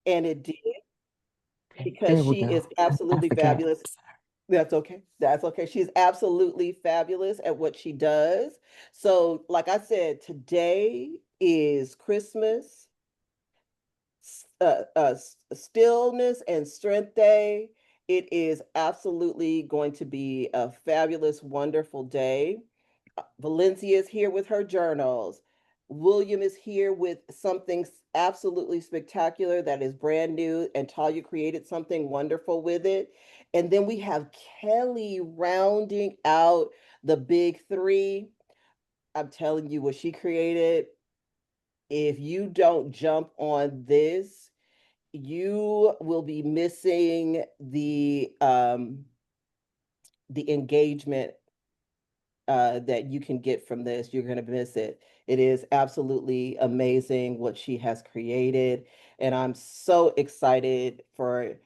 And it did, Okay, because there we she is go. I absolutely forgot. fabulous. That's okay. That's okay. She's absolutely fabulous at what she does. So, like I said, today is Christmas, Stillness and Strength Day. It is absolutely going to be a fabulous, wonderful day. Valencia is here with her journals. William is here with something absolutely spectacular that is brand new, and Talya created something wonderful with it. And then we have Kelli rounding out the big three. I'm telling you, what she created, if you don't jump on this, you will be missing the engagement that you can get from this. You're going to miss it. It is absolutely amazing what she has created. And I'm so excited for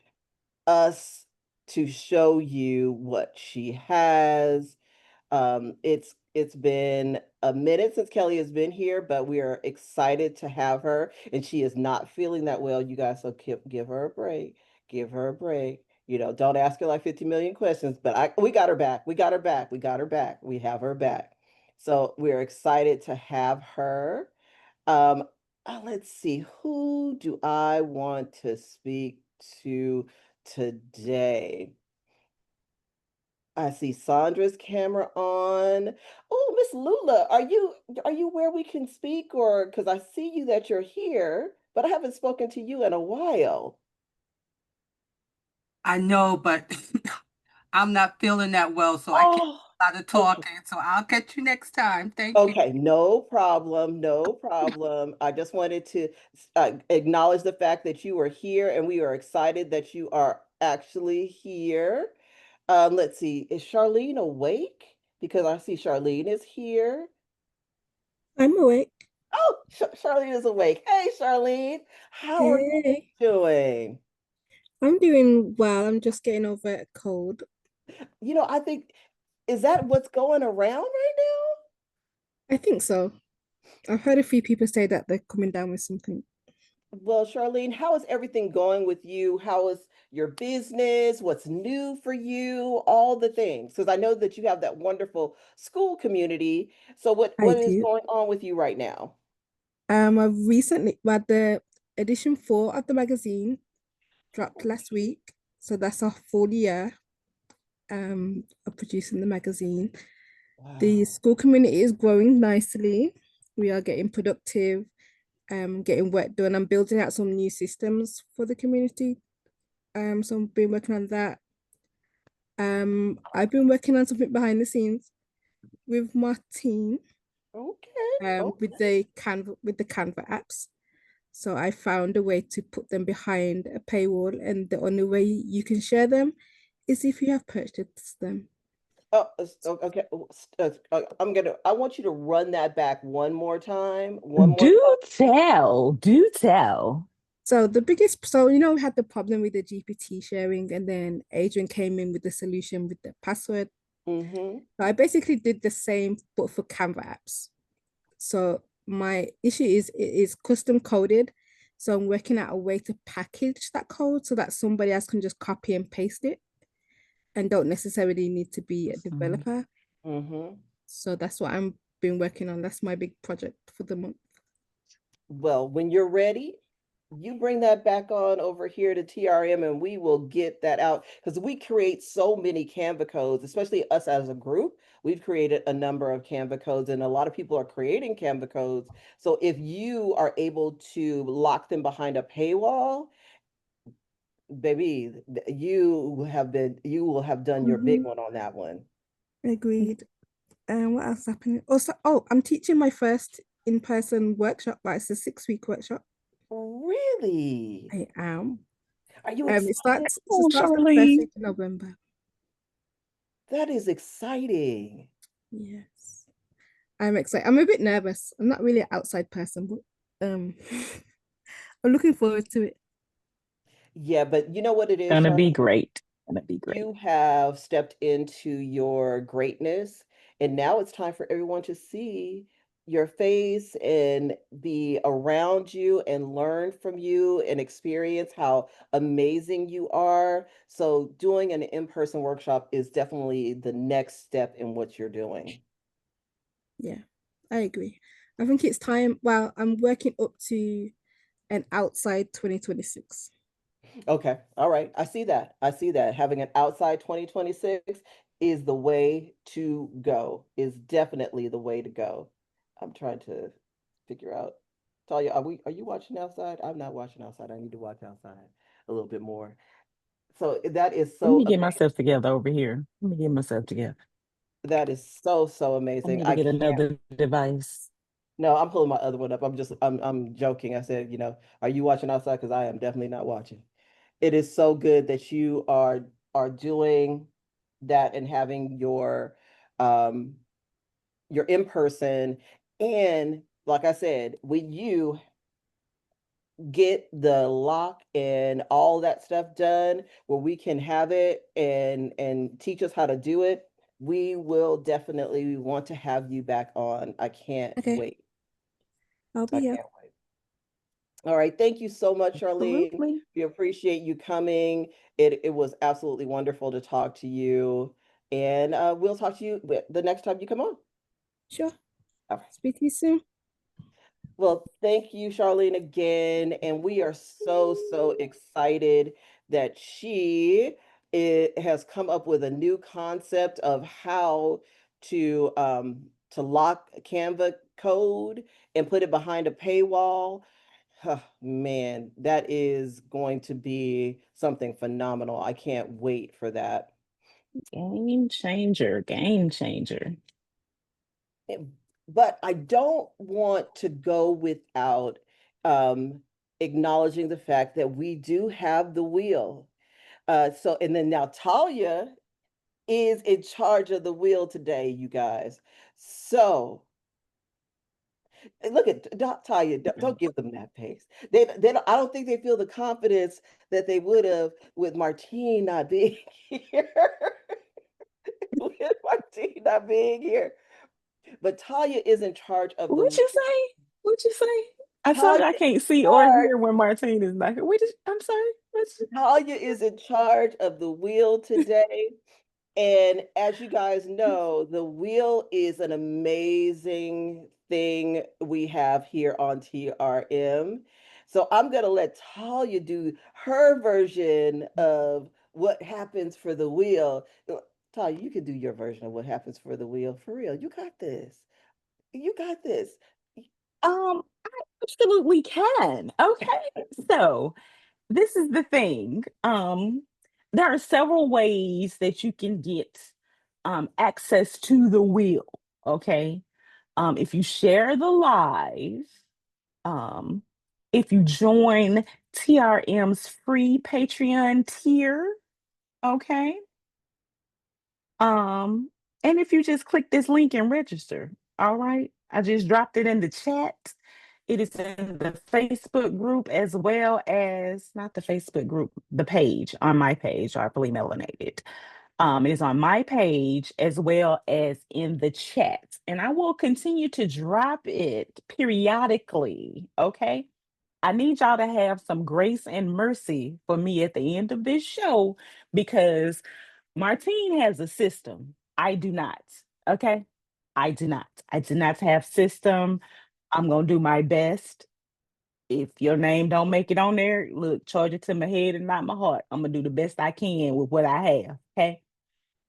us to show you what she has. It's been a minute since Kelli has been here, but we are excited to have her. And she is not feeling that well, you guys. So give her a break. Give her a break. Don't ask her like 50 million questions, but we got her back. We got her back. We got her back. We have her back. So we're excited to have her. Um, let's see, who do I want to speak to today? I see Sandra's camera on. Oh, Miss Lula, are you where we can speak, or because I see you that you're here, but I haven't spoken to you in a while. I know, but I'm not feeling that well, so I can't Oh, do a lot of okay. talking. So I'll catch you next time. Thank you. Okay, no problem, no problem. I just wanted to acknowledge the fact that you are here, and we are excited that you are actually here. Let's see, is Charlene awake? Because I see Charlene is here. I'm awake. Oh, Charlene is awake. Hey, Charlene, how are you Hey, doing? I'm doing well. I'm just getting over a cold. I think, is that what's going around right I think so. I've heard a few people say that they're coming down with something. now? Well, Charlene, how is everything going with you? How is your business? What's new for you? All the things. Because I know that you have that wonderful school community. So what, I what is do. going on with you right now? I've recently, well, the edition 4 of the magazine dropped last week. So that's our full year of producing the magazine. The Wow. school community is growing nicely. We are getting productive, getting work done. I'm building out some new systems for the community. So I've been working on that. I've been working on something behind the scenes with Martine, Okay. with Okay. the Canva apps. So I found a way to put them behind a paywall, and the only way you can share them is if you have purchased them. Oh, okay. I want you to run that back one more time. One more time. Do tell. Do tell. So we had the problem with the GPT sharing, and then Adrian came in with the solution with the password. Mm-hmm. So I basically did the same, but for Canva apps. So my issue is it is custom coded. So I'm working out a way to package that code so that somebody else can just copy and paste it and don't necessarily need to be a developer. Mm-hmm. So that's what I'm been working on. That's my big project for the month. Well, when you're ready, you bring that back on over here to TRM, and we will get that out, because we create so many Canva codes, especially us as a group. We've created a number of Canva codes, and a lot of people are creating Canva codes. So if you are able to lock them behind a paywall, baby, you will have done your big Mhm. one on that one. Agreed. And what else happening? Also, I'm teaching my first in-person workshop, but it's a 6-week workshop. Really? I am. Are you It excited? Oh, starts on the first Charlene. week of November. That is exciting. Yes. I'm excited. I'm a bit nervous. I'm not really an outside person, but I'm looking forward to it. Yeah, but you know what it is, Gonna Charlotte? be great. Gonna be great. You have stepped into your greatness, and now it's time for everyone to see your face and be around you and learn from you and experience how amazing you are. So doing an in-person workshop is definitely the next step in what you're doing. Yeah, I agree. I think it's time. Well, I'm working up to an outside 2026. Okay. All right. I see that. I see that. Having an outside 2026 is the way to go, is definitely the way to go. I'm trying to figure out. Talia, are you watching outside? I'm not watching outside. I need to watch outside a little bit more. So that is Let me so get myself together over here. Let me get myself together. that is so I amazing. need to I get can't. another device. No, I'm pulling my other one up. I'm joking. I said, are you watching outside? Because I am definitely not watching. It is so good that you are doing that and having your in person. And like I said, when you get the lock and all that stuff done where we can have it and teach us how to do it, we will definitely want to have you back on. I can't Okay, wait. I'll I be here. can't wait. All right. Thank you so much, Charlene. Absolutely. We appreciate you coming. It was absolutely wonderful to talk to you. And we'll talk to you the next time you come on. Sure. All right. Speak to you soon. Well, thank you, Charlene, again. And we are so excited that has come up with a new concept of how to lock Canva code and put it behind a paywall. Man, that is going to be something phenomenal. I can't wait for that. Game changer. Game changer. But I don't want to go without acknowledging the fact that we do have the wheel. And then now Talia is in charge of the wheel today, you guys. So look at Talia, don't give them that pace. I don't think they feel the confidence that they would have with Martine not being here. With Martine not being here. But Talia is in charge of the What'd you say? What'd you say? I told Talia you I can't is see in or charge. hear when Martine is not here. I'm sorry. Talia is in charge of the wheel today. And as you guys know, the wheel is an amazing thing we have here on TRM. So I'm going to let Talia do her version of what happens for the wheel. Talia, you can do your version of what happens for the wheel. For real, you got this. You got this. I absolutely can. Okay. So this is the thing. There are several ways that you can get access to the wheel. Okay. If you share the live, um, if you join TRM's free Patreon tier, okay. Um, and if you just click this link and register, all right. I just dropped it in the chat. It is in the Facebook group as well as not the Facebook group, the page on my page, Artfully Melanated. It is on my page as well as in the chat. And I will continue to drop it periodically. Okay. I need y'all to have some grace and mercy for me at the end of this show because Martine has a system. I do not. Okay. I do not. I do not have system. I'm gonna do my best. If your name don't make it on there, look, charge it to my head and not my heart. I'm gonna do the best I can with what I have. Okay.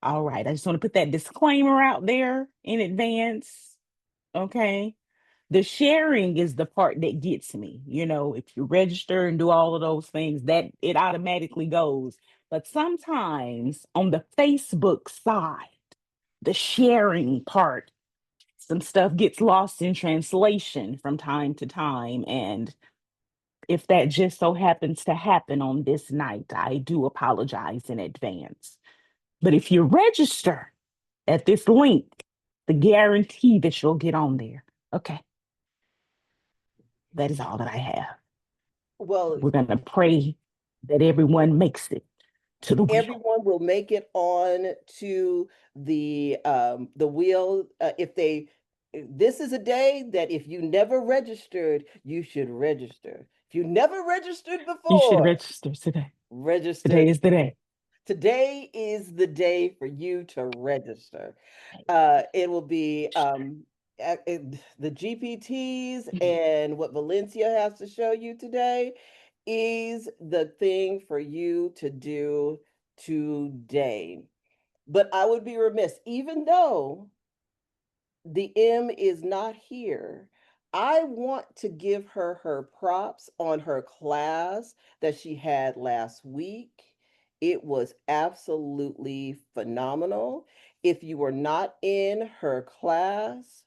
All right. I just want to put that disclaimer out there in advance. Okay. The sharing is the part that gets me. If you register and do all of those things, that it automatically goes. But sometimes on the Facebook side, the sharing part, some stuff gets lost in translation from time to time. And if that just so happens to happen on this night, I do apologize in advance. But if you register at this link, the guarantee that you'll get on there. Okay. That is all that I have. Well, We're going to pray that everyone makes it to the wheel. everyone will make it on to the wheel if they this is a day that if you never registered, you should register. If you never registered You should before, register today. register. Today is the day. Today is the day for you to register. It will be the GPTs and what Valencia has to show you today is the thing for you to do today. But I would be remiss, even though the M is not here, I want to give her her props on her class that she had last week. It was absolutely phenomenal. If you were not in her class,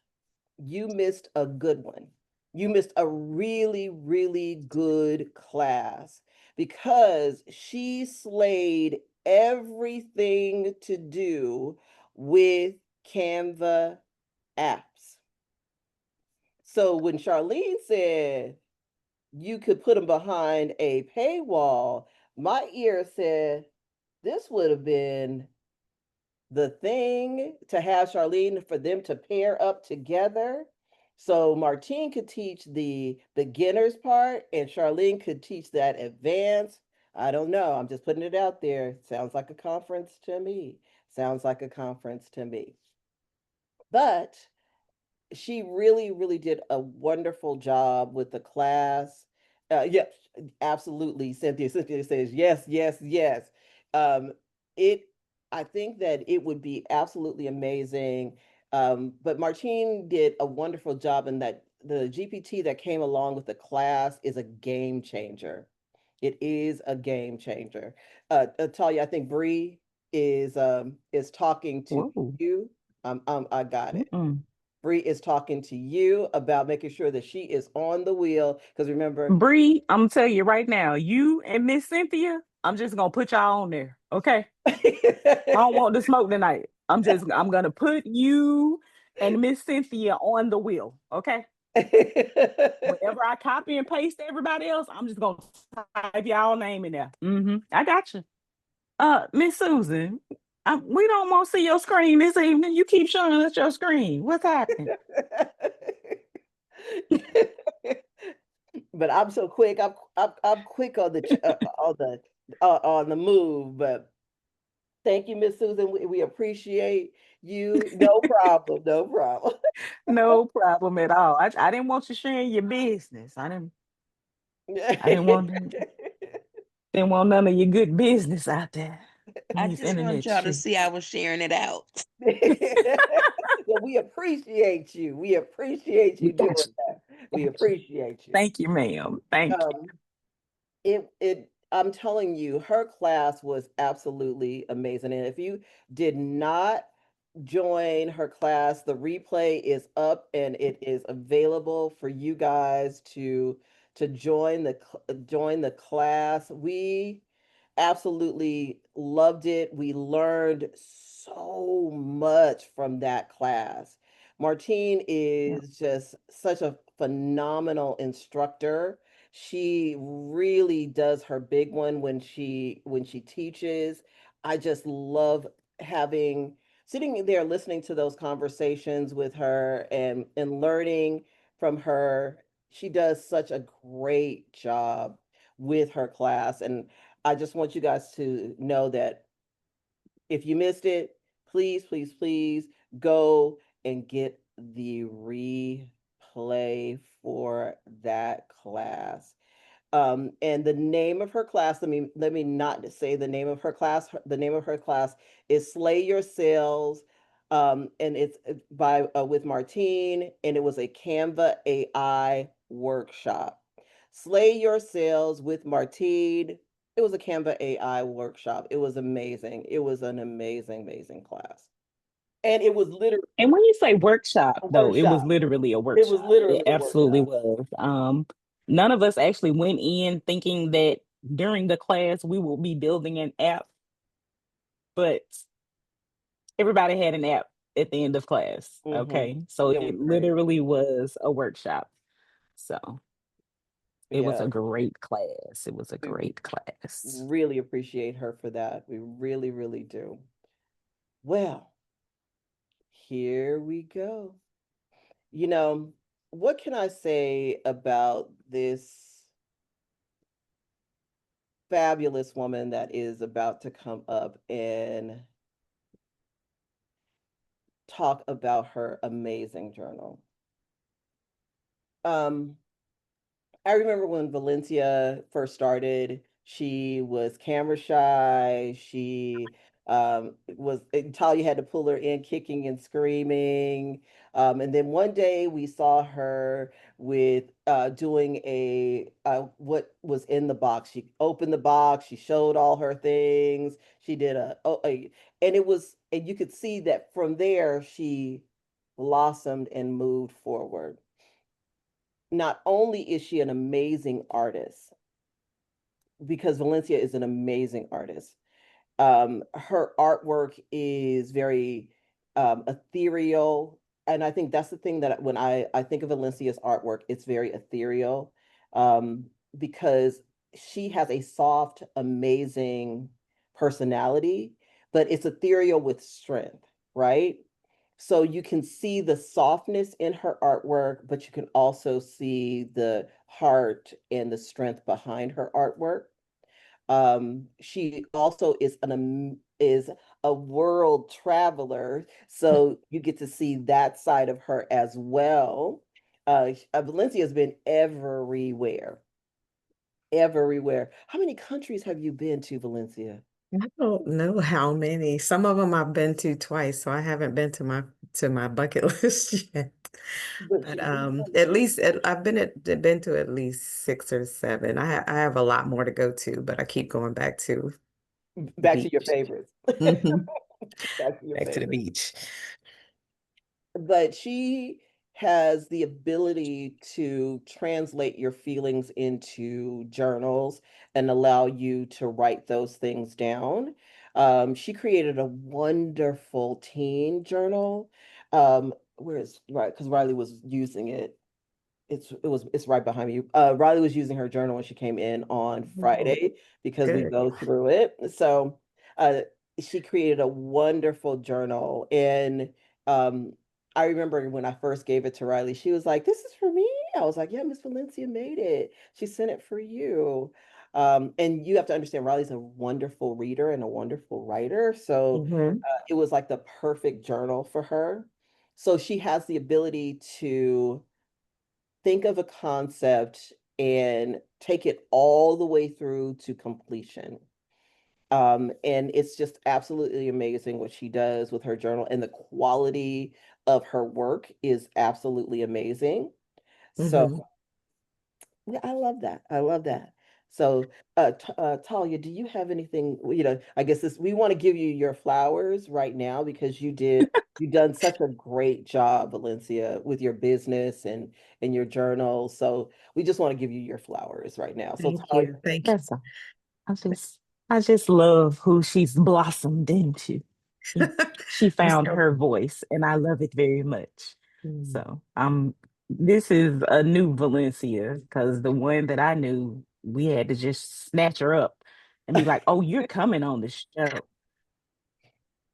you missed a good one. You missed a really, really good class because she slayed everything to do with Canva apps. So when Charlene said you could put them behind a paywall, my ear said this would have been the thing to have Charlene for them to pair up together. So Martine could teach the beginners part and Charlene could teach that advanced. I don't know. I'm just putting it out there. Sounds like a conference to me. Sounds like a conference to me. But she really, really did a wonderful job with the class. Yeah, absolutely. Cynthia says yes, yes, yes. It, I think that it would be absolutely amazing. But Martine did a wonderful job in that the GPT that came along with the class is a game changer. It is a game changer. Talya, I think Bree is talking to Whoa. you. I got it. Mm-mm. Bree is talking to you about making sure that she is on the wheel. Because remember, Bree, I'm gonna tell you right now, you and Miss Cynthia, I'm just gonna put y'all on there. Okay. I don't want the smoke tonight. I'm gonna put you and Miss Cynthia on the wheel. Okay. Whenever I copy and paste everybody else, I'm just gonna type y'all name in there. I got you. Miss Susan, we don't want to see your screen this evening. You keep showing us your screen. What's happening? But I'm so quick. I'm quick on the move. But thank you, Miss Susan. We appreciate you. No problem. No problem. No problem at all. I didn't want you sharing your business. I didn't want none of your good business out there in I these just want internet y'all to see I streets. was sharing it out. Well, we appreciate you. We appreciate We you doing got you. that. We Got you. appreciate you. Thank you, ma'am. Thank you. I'm telling you, her class was absolutely amazing. And if you did not join her class, the replay is up and it is available for you guys to join the class. We absolutely loved it. We learned so much from that class. Martine Yeah. is just such a phenomenal instructor. She really does her big one when she teaches. I just love having sitting there listening to those conversations with her and learning from her. She does such a great job with her class. And I just want you guys to know that if you missed it, please, please, please go and get the replay for that class. And the name of her class, let me not say the name of her class. The name of her class is Slay Your Sales. And it's by with Martine, and it was a Canva AI workshop. Slay Your Sales with Martine. It was a Canva AI workshop. It was amazing. It was an amazing, amazing class. And it was literally And when you say workshop, a though, it was workshop. literally a It was workshop. It literally a absolutely workshop. was. None of us actually went in thinking that during the class we will be building an app, but everybody had an app at the end of class. Mm-hmm. Okay. So It was it great. literally was a workshop. So it was Yeah. a great class. It was a We great class. really appreciate her for that. We really, really do. Well, here we go. You know, what can I say about this fabulous woman that is about to come up and talk about her amazing journal? Um, I remember when Valencia first started, she was camera shy. She Talia had to pull her in kicking and screaming. And then one day we saw her with doing a what was in the box. She opened the box, she showed all her things. She did and it was, and you could see that from there she blossomed and moved forward. Not only is she an amazing artist, because Valencia is an amazing artist, her artwork is very ethereal. And I think that's the thing that when I think of Valencia's artwork, it's very ethereal, um, because she has a soft, amazing personality, but it's ethereal with strength, right? So you can see the softness in her artwork, but you can also see the heart and the strength behind her artwork. She also is a world traveler, so you get to see that side of her as well. Valencia has been everywhere, everywhere. How many countries have you been to, Valencia? I don't know how many. Some of them I've been to twice, so I haven't been to my bucket list yet. But I've been to at least 6 or 7. I have a lot more to go to, but I keep going back to the Back to your beach. favorites. Hmm. Back to your Back to the favorites. beach. But she has the ability to translate your feelings into journals and allow you to write those things down. She created a wonderful teen journal. Where is right? Because Riley was using it. It's right behind me. Riley was using her journal when she came in on Oh, Friday because we good. go through it. So uh, she created a wonderful journal, and um, I remember when I first gave it to Riley, she was like, "This is for me." I was like, "Yeah, Miss Valencia made it. She sent it for you." And you have to understand, Riley's a wonderful reader and a wonderful writer, so Hmm. it was like the perfect journal for her. So she has the ability to think of a concept and take it all the way through to completion. And it's just absolutely amazing what she does with her journal, and the quality of her work is absolutely amazing. So Hmm. yeah, I love that. I love that. So, Talia, do you have anything, I guess we want to give you your flowers right now because you've done such a great job, Valencia, with your business and your journal. So we just want to give you your flowers right now. So Thank you. Talia, Thank That's all. I just I just love who she's blossomed into. you. She she I'm found so her voice and I love it very much. mm. So this is a new Valencia because the one that I knew, we had to just snatch her up and be like, "Oh, you're coming on the show."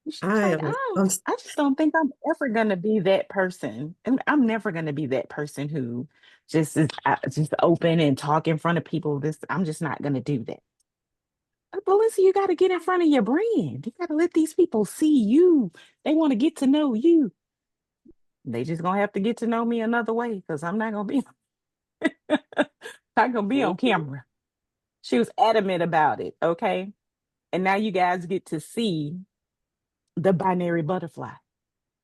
She's I like, am I'm I just don't think I'm ever gonna be that person. And I'm never gonna be that person who just is just open and talk in front of people. I'm just not gonna do that. But listen, you got to get in front of your brand. You got to let these people see you. They want to get to know you. They just gonna have to get to know me another way because I'm not gonna be not gonna be on Mhm. camera. She was adamant about it. Okay, and now you guys get to see the binary butterfly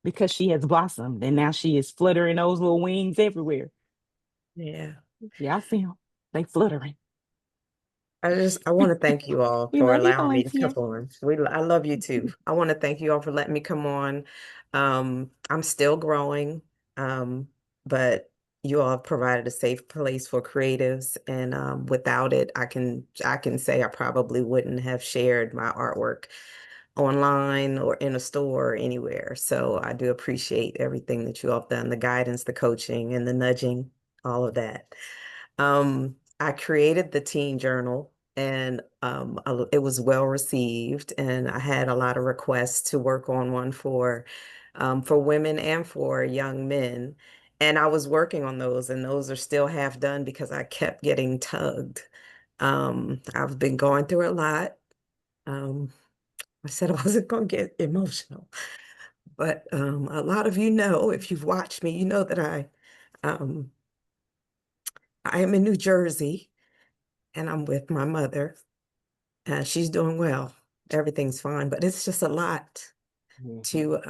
because she has blossomed and now she is fluttering those little wings everywhere. yeah. Yeah, I see them. They fluttering. I want to thank you all We for love you, allowing me to come Valencia. on. I love you too. I want to thank you all for letting me come on. I'm still growing, but you all have provided a safe place for creatives, and without it, I can say I probably wouldn't have shared my artwork online or in a store or anywhere. So I do appreciate everything that you all have done, the guidance, the coaching, and the nudging, all of that. I created the teen journal, and it was well received, and I had a lot of requests to work on one for women and for young men. And I was working on those, and those are still half done because I kept getting tugged. I've been going through a lot. I said I wasn't going to get emotional, but a lot of you know, if you've watched me, you know that I am in New Jersey, and I'm with my mother. She's doing well. Everything's fine, but it's just a lot to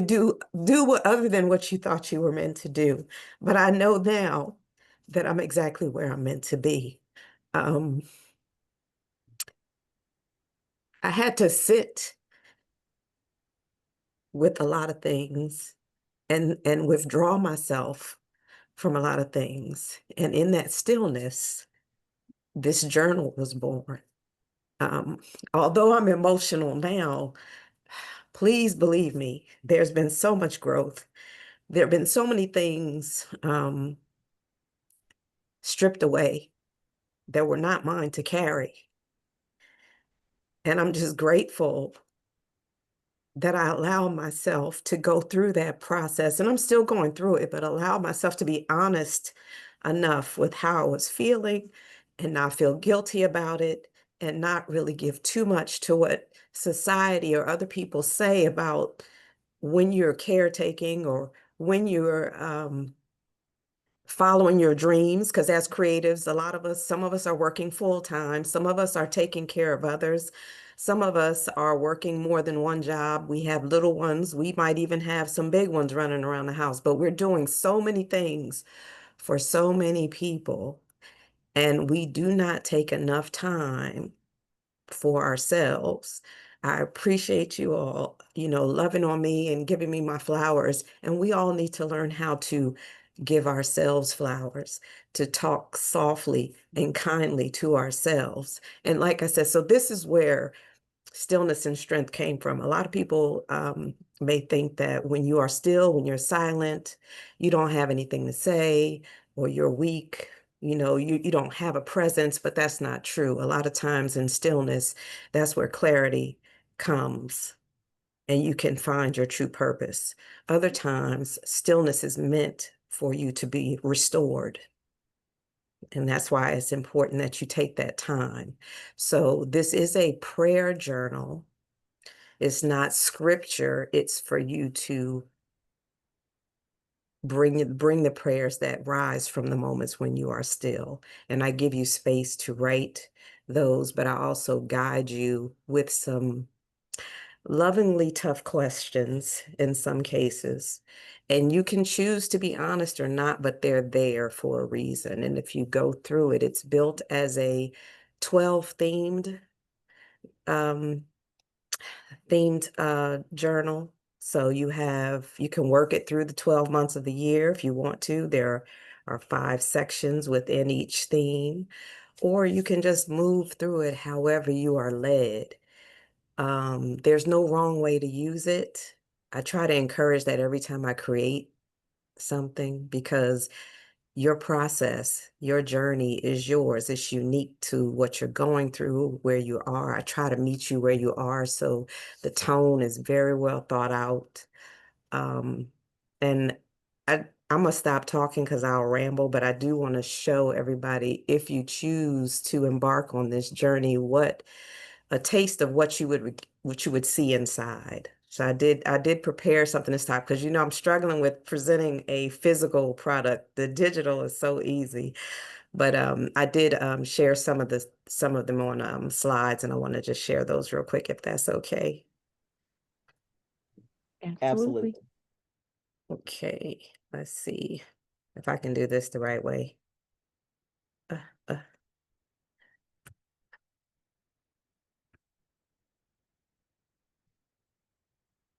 do what other than what you thought you were meant to do. But I know now that I'm exactly where I'm meant to be. I had to sit with a lot of things and withdraw myself from a lot of things. And in that stillness, this journal was born. Although I'm emotional now, please believe me, there's been so much growth. There have been so many things stripped away that were not mine to carry. And I'm just grateful that I allow myself to go through that process. And I'm still going through it, but allow myself to be honest enough with how I was feeling and not feel guilty about it and not really give too much to what society or other people say about when you're caretaking or when you're following your dreams, because as creatives, a lot of us, some of us are working full time, some of us are taking care of others, some of us are working more than one job. We have little ones, we might even have some big ones running around the house, but we're doing so many things for so many people, and we do not take enough time for ourselves. I appreciate you all, loving on me and giving me my flowers. And we all need to learn how to give ourselves flowers, to talk softly and kindly to ourselves. And like I said, so this is where stillness and strength came from. A lot of people may think that when you are still, when you're silent, you don't have anything to say, or you're weak, you don't have a presence, but that's not true. A lot of times in stillness, that's where clarity comes and you can find your true purpose. Other times, stillness is meant for you to be restored. And that's why it's important that you take that time. So this is a prayer journal. It's not scripture. It's for you to bring the prayers that rise from the moments when you are still. And I give you space to write those, but I also guide you with some lovingly tough questions in some cases. And you can choose to be honest or not, but they're there for a reason. And if you go through it, it's built as a 12 themed journal. So you can work it through the 12 months of the year if you want to. There are 5 sections within each theme, or you can just move through it however you are led. There's no wrong way to use it. I try to encourage that every time I create something, because your process, your journey is yours. It's unique to what you're going through, where you are. I try to meet you where you are. So the tone is very well thought out. And I'm gonna stop talking because I'll ramble, but I do want to show everybody, if you choose to embark on this journey, a taste of what you would see inside. So I did prepare something this time because I'm struggling with presenting a physical product. The digital is so easy, but I did share some of them on slides, and I want to just share those real quick if that's okay. Absolutely. Okay, let's see if I can do this the right way.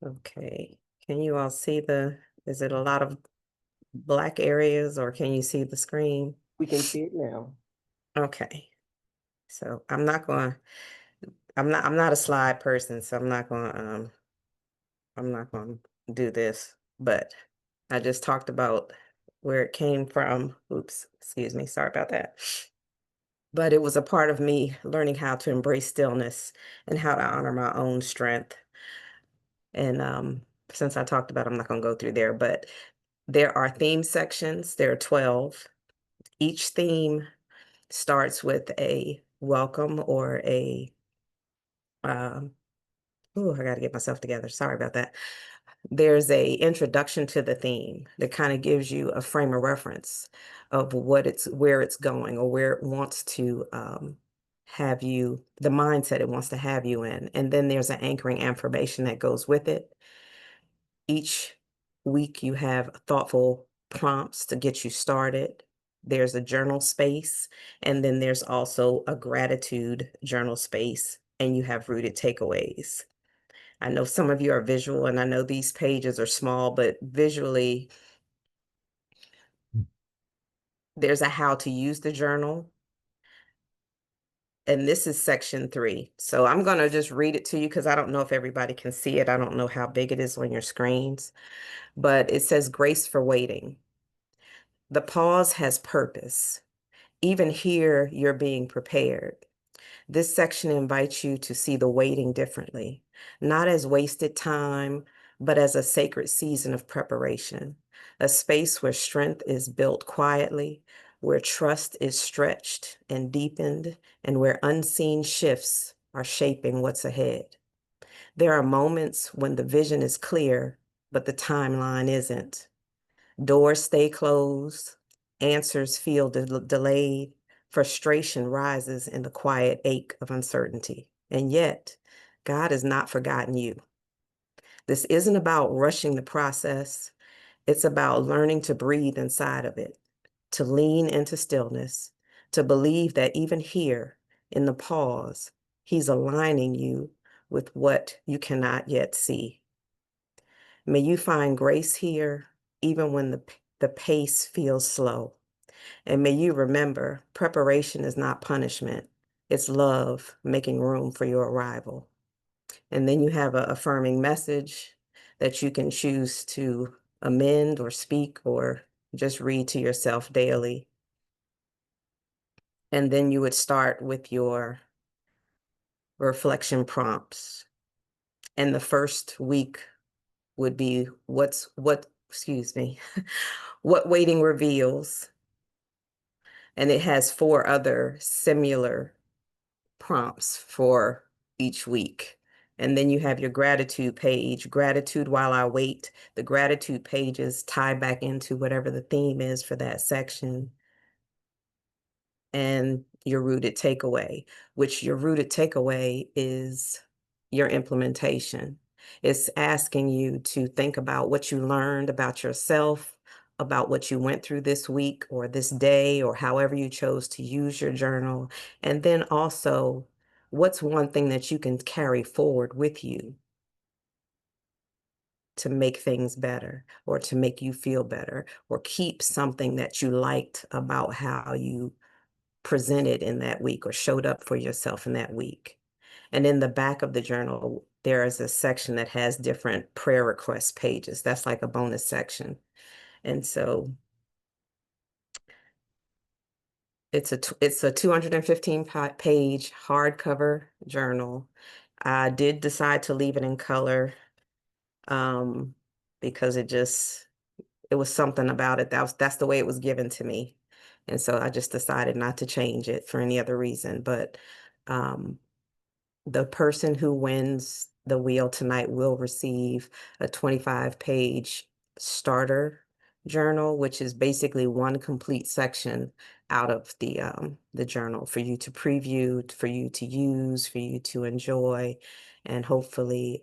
Okay, can you all see is it a lot of black areas, or can you see the screen? We can see it now. Okay. So I'm not a slide person, so I'm not going to do this, but I just talked about where it came from. Oops, excuse me, sorry about that. But it was a part of me learning how to embrace stillness and how to honor my own strength. And since I talked about, I'm not going to go through there, but there are theme sections. There are 12. Each theme starts with a welcome or a, I got to get myself together. Sorry about that. There's a introduction to the theme that kind of gives you a frame of reference of where it's going, or where it wants to have you, the mindset it wants to have you in. And then there's an anchoring affirmation that goes with it. Each week you have thoughtful prompts to get you started. There's a journal space, and then there's also a gratitude journal space, and you have rooted takeaways. I know some of you are visual, and I know these pages are small, but visually, there's a how to use the journal. And this is section 3. So I'm going to just read it to you because I don't know if everybody can see it. I don't know how big it is on your screens, but it says grace for waiting. The pause has purpose. Even here, you're being prepared. This section invites you to see the waiting differently, not as wasted time, but as a sacred season of preparation, a space where strength is built quietly, where trust is stretched and deepened, and where unseen shifts are shaping what's ahead. There are moments when the vision is clear, but the timeline isn't. Doors stay closed, answers feel delayed, frustration rises in the quiet ache of uncertainty. And yet, God has not forgotten you. This isn't about rushing the process. It's about learning to breathe inside of it, to lean into stillness, to believe that even here in the pause, He's aligning you with what you cannot yet see. May you find grace here, even when the pace feels slow. And may you remember, preparation is not punishment. It's love making room for your arrival. And then you have an affirming message that you can choose to amend or speak or just read to yourself daily. And then you would start with your reflection prompts. And the first week would be what waiting reveals. And it has 4 other similar prompts for each week. And then you have your gratitude page, gratitude while I wait. The gratitude pages tie back into whatever the theme is for that section. And your rooted takeaway, which your rooted takeaway is your implementation. It's asking you to think about what you learned about yourself, about what you went through this week or this day, or however you chose to use your journal. And then also, what's one thing that you can carry forward with you to make things better, or to make you feel better, or keep something that you liked about how you presented in that week or showed up for yourself in that week. And in the back of the journal, there is a section that has different prayer request pages. That's like a bonus section. And so it's a 215-page hardcover journal. I did decide to leave it in color because it was something about it. That's the way it was given to me. And so I just decided not to change it for any other reason. But the person who wins the wheel tonight will receive a 25-page starter journal, which is basically one complete section out of the journal for you to preview, for you to use, for you to enjoy, and hopefully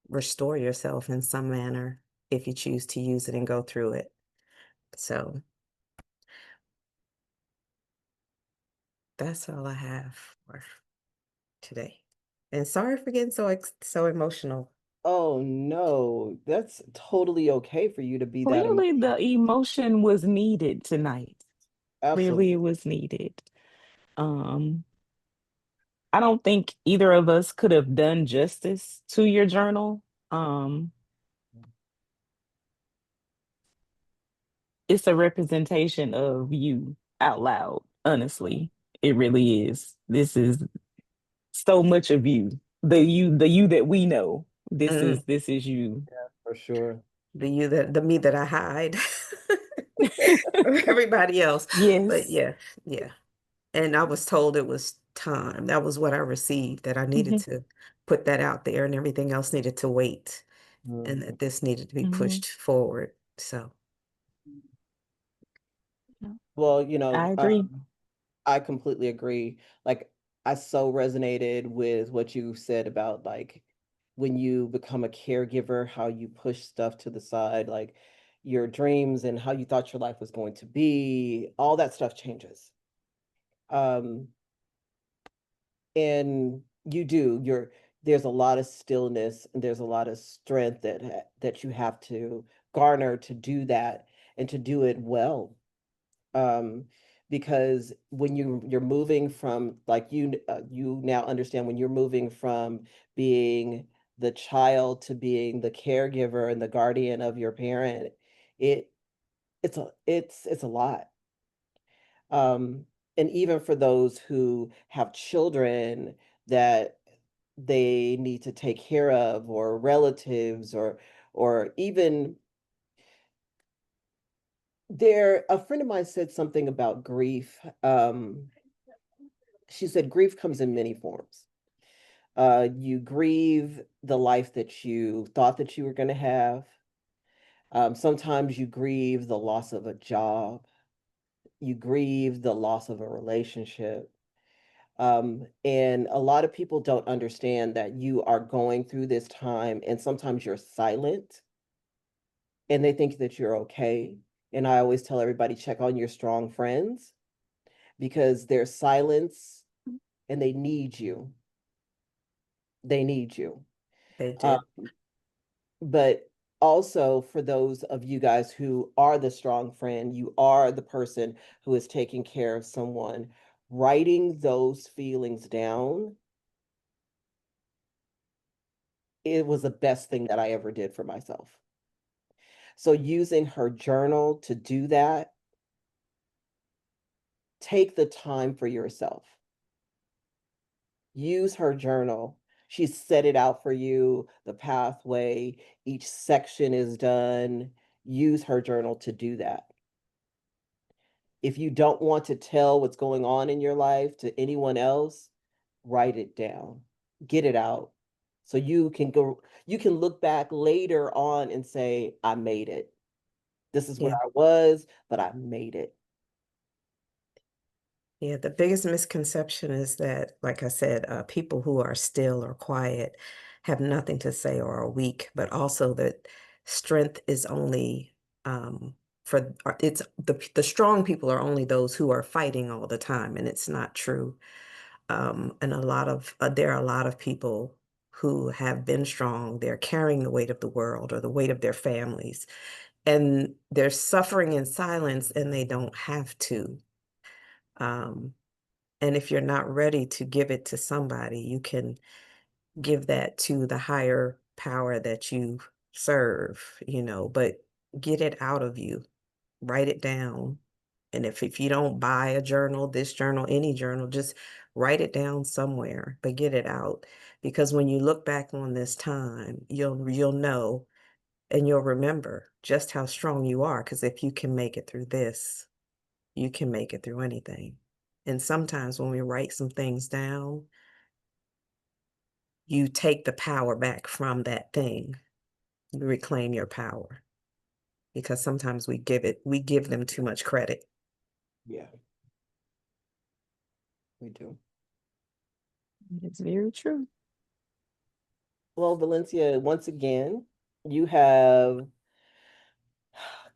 restore yourself in some manner if you choose to use it and go through it. So that's all I have for today. And sorry for getting so emotional. Oh no, that's totally okay for you to be that Clearly, the emotion was needed tonight. Clearly, absolutely. it was needed. Um, I don't think either of us could have done justice to your journal. It's a representation of you out loud, honestly. It really is. This is so much of you, the you that we know. This is you. Yeah, for sure. The me that I hide from everybody else. But Yes. yeah. And I was told it was time. That was what I received, that I needed to put that out there and everything else needed to wait, and that this needed to be pushed forward. So, Well, I agree. I completely agree. Like, I so resonated with what you said about, like, when you become a caregiver, how you push stuff to the side, like your dreams and how you thought your life was going to be, all that stuff changes. Um, and there's a lot of stillness and there's a lot of strength that you have to garner to do that and to do it well. um because when you're moving from, like, you now understand, when you're moving from being the child to being the caregiver and the guardian of your parent, it it's a lot. um and even for those who have children that they need to take care of, or relatives, or even a friend of mine said something about grief. She said grief comes in many forms. You grieve the life that you thought that you were going to have. Sometimes you grieve the loss of a job. You grieve the loss of a relationship. And a lot of people don't understand that you are going through this time, and sometimes you're silent and they think that you're okay. And I always tell everybody, check on your strong friends, because their silence, and they need you. They need you. they Um, do. but also, for those of you guys who are the strong friend, you are the person who is taking care of someone, writing those feelings down, it was the best thing that I ever did for myself. So using her journal to do that, take the time for yourself. Use her journal. She set it out for you, the pathway, each section is done. Use her journal to do that. If you don't want to tell what's going on in your life to anyone else, write it down, get it out. So you can look back later on and say, I made it. This is where Yeah. I was, but I made it. Yeah, the biggest misconception is that, like I said, people who are still or quiet have nothing to say or are weak, but also that strength is only it's the strong people are only those who are fighting all the time, and it's not true. And there are a lot of people who have been strong. They're carrying the weight of the world or the weight of their families, and they're suffering in silence, and they don't have to. Um, and if you're not ready to give it to somebody, you can give that to the higher power that you serve, but get it out of you, write it down. And if you don't buy a journal, this journal, any journal, just write it down somewhere, but get it out. Because when you look back on this time, you'll know and you'll remember just how strong you are. Because if you can make it through this, you can make it through anything. And sometimes when we write some things down, you take the power back from that thing. You reclaim your power, because sometimes we give them too much credit. Yeah, we do. It's very true. Well, Valencia, once again, you have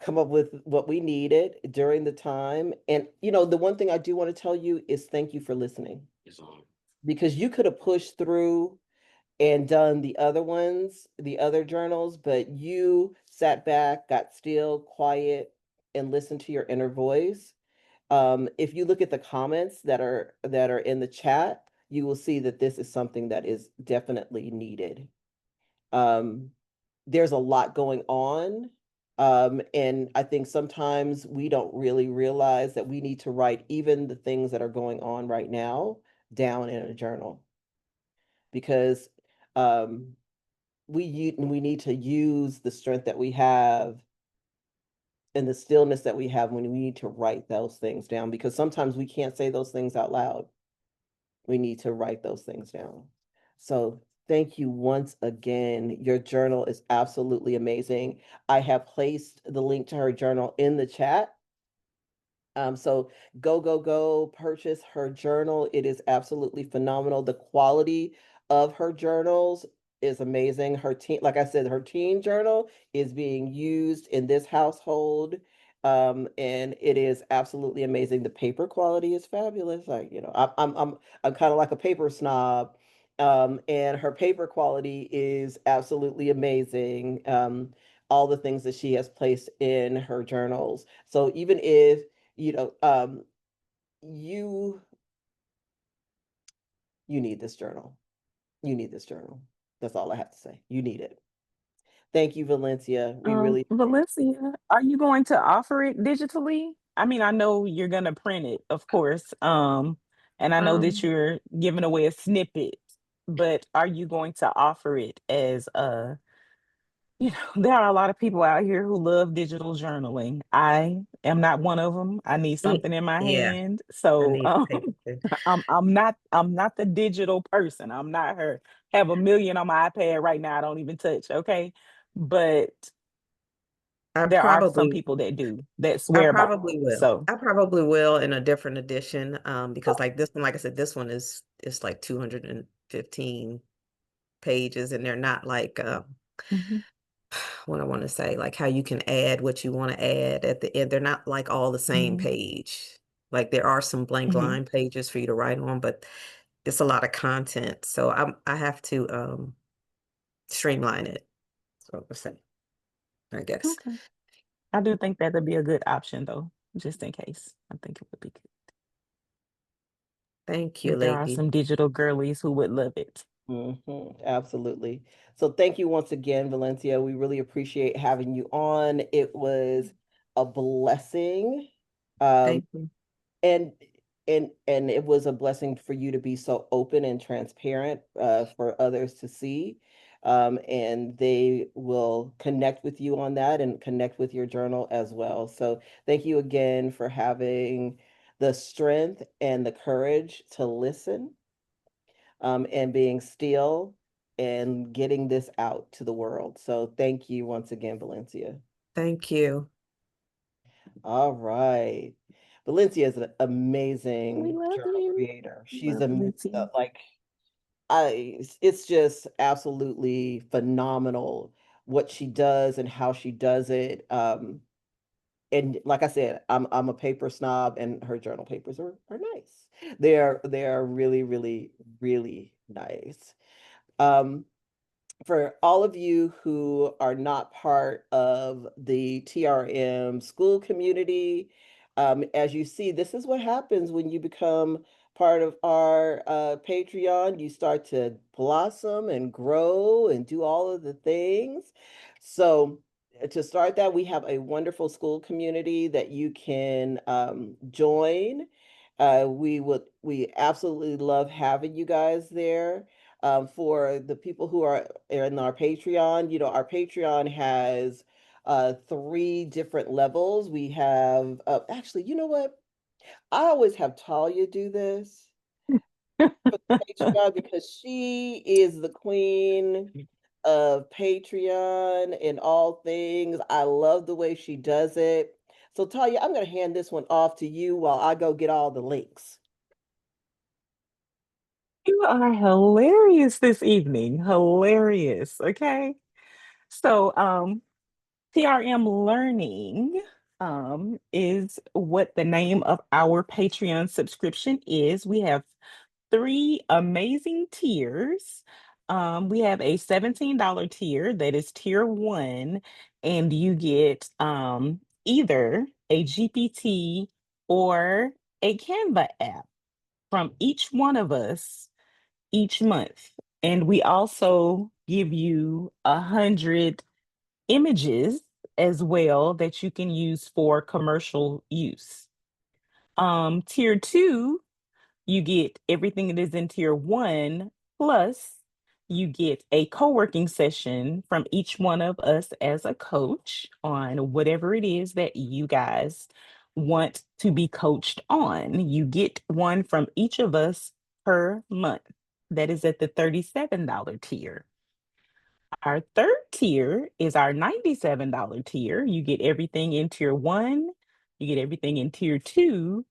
come up with what we needed during the time. And, the one thing I do want to tell you is thank you for listening. Because you could have pushed through and done the other ones, the other journals, but you sat back, got still, quiet, and listened to your inner voice. If you look at the comments that are in the chat, you will see that this is something that is definitely needed. Um, there's a lot going on. And I think sometimes we don't really realize that we need to write even the things that are going on right now down in a journal. Because um, we need to use the strength that we have and the stillness that we have when we need to write those things down, because sometimes we can't say those things out loud. We need to write those things down. So thank you once again. Your journal is absolutely amazing. I have placed the link to her journal in the chat. So go purchase her journal. It is absolutely phenomenal. The quality of her journals is amazing. Her teen, like I said, her teen journal is being used in this household. And it is absolutely amazing. The paper quality is fabulous. Like, I'm kind of like a paper snob. And her paper quality is absolutely amazing. All the things that she has placed in her journals. So even if you know, you you need this journal. You need this journal. That's all I have to say. You need it. Thank you, Valencia. We really Valencia, are you going to offer it digitally? I mean, I know you're gonna print it, of course. And I know that Um, you're giving away a snippet, but are you going to offer it as a, there are a lot of people out here who love digital journaling. I am not one of them. I need something in my yeah, hand. I So need paper too. I'm not the digital person. I'm not her. Have a million on my iPad right now. I don't even touch. Okay. But I there are some probably people that do that I swear by probably it. will. So I probably will in a different edition, because oh, like this one, like I said, this one is like 215 pages, and they're not like mhm, what I want to say, like how you can add what you want to add at the end. They're not like all the same mhm, page. Like there are some blank mhm. line pages for you to write on, but it's a lot of content. So I have to streamline it. So I'm saying, I guess. Okay. I do think that would be a good option though, just in case. I think it would be good. Thank you, That there are lady. some digital girlies who would love it. absolutely. So thank you once again, Valencia. We really appreciate having you on. It was a blessing. Um, Thank you. and and it was a blessing for you to be so open and transparent for others to see, and they will connect with you on that and connect with your journal as well. So thank you again for having the strength and the courage to listen, and being still and getting this out to the world. So thank you once again, Valencia. Thank you. All right. Valencia is an We amazing love journal you. creator. We She's love Lucy. like it's just absolutely phenomenal what she does and how she does it. And like I said, I'm a paper snob, and her journal papers are nice. They are really, really, really nice. Um, for all of you who are not part of the TRM school community, as you see, this is what happens when you become part of our Patreon. You start to blossom and grow and do all of the things. So, to start that, we have a wonderful school community that you can join. We absolutely love having you guys there. For the people who are in our Patreon, our Patreon has three different levels. We have actually, you know what? I always have Talya do this for the Patreon because she is the queen of Patreon and all things. I love the way she does it. So Talya, I'm going to hand this one off to you while I go get all the links. You are hilarious this evening. Hilarious. Okay. So, TRM Learning is what the name of our Patreon subscription is. We have three amazing tiers. We have a $17 tier that is tier one, and you get either a GPT or a Canva app from each one of us each month. And we also give you 100 images as well that you can use for commercial use. Tier two, you get everything that is in tier one, plus you get a co-working session from each one of us as a coach on whatever it is that you guys want to be coached on. You get one from each of us per month. That is at the $37 tier. Our third tier is our $97 tier. You get everything in tier 1, you get everything in tier 2,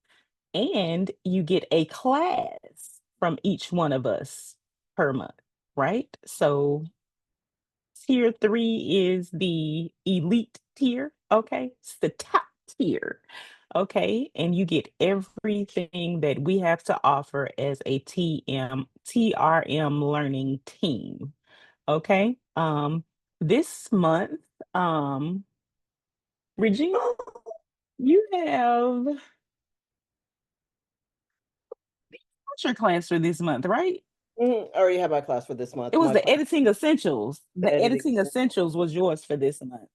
and you get a class from each one of us per month, right? So tier 3 is the elite tier, okay? It's the top tier, okay? And you get everything that we have to offer as a TRM learning team, okay? This month, Regina, you have your class for this month, right? I already have my class for this month. It was My the class, editing essentials. the The editing. editing essentials was yours for this month.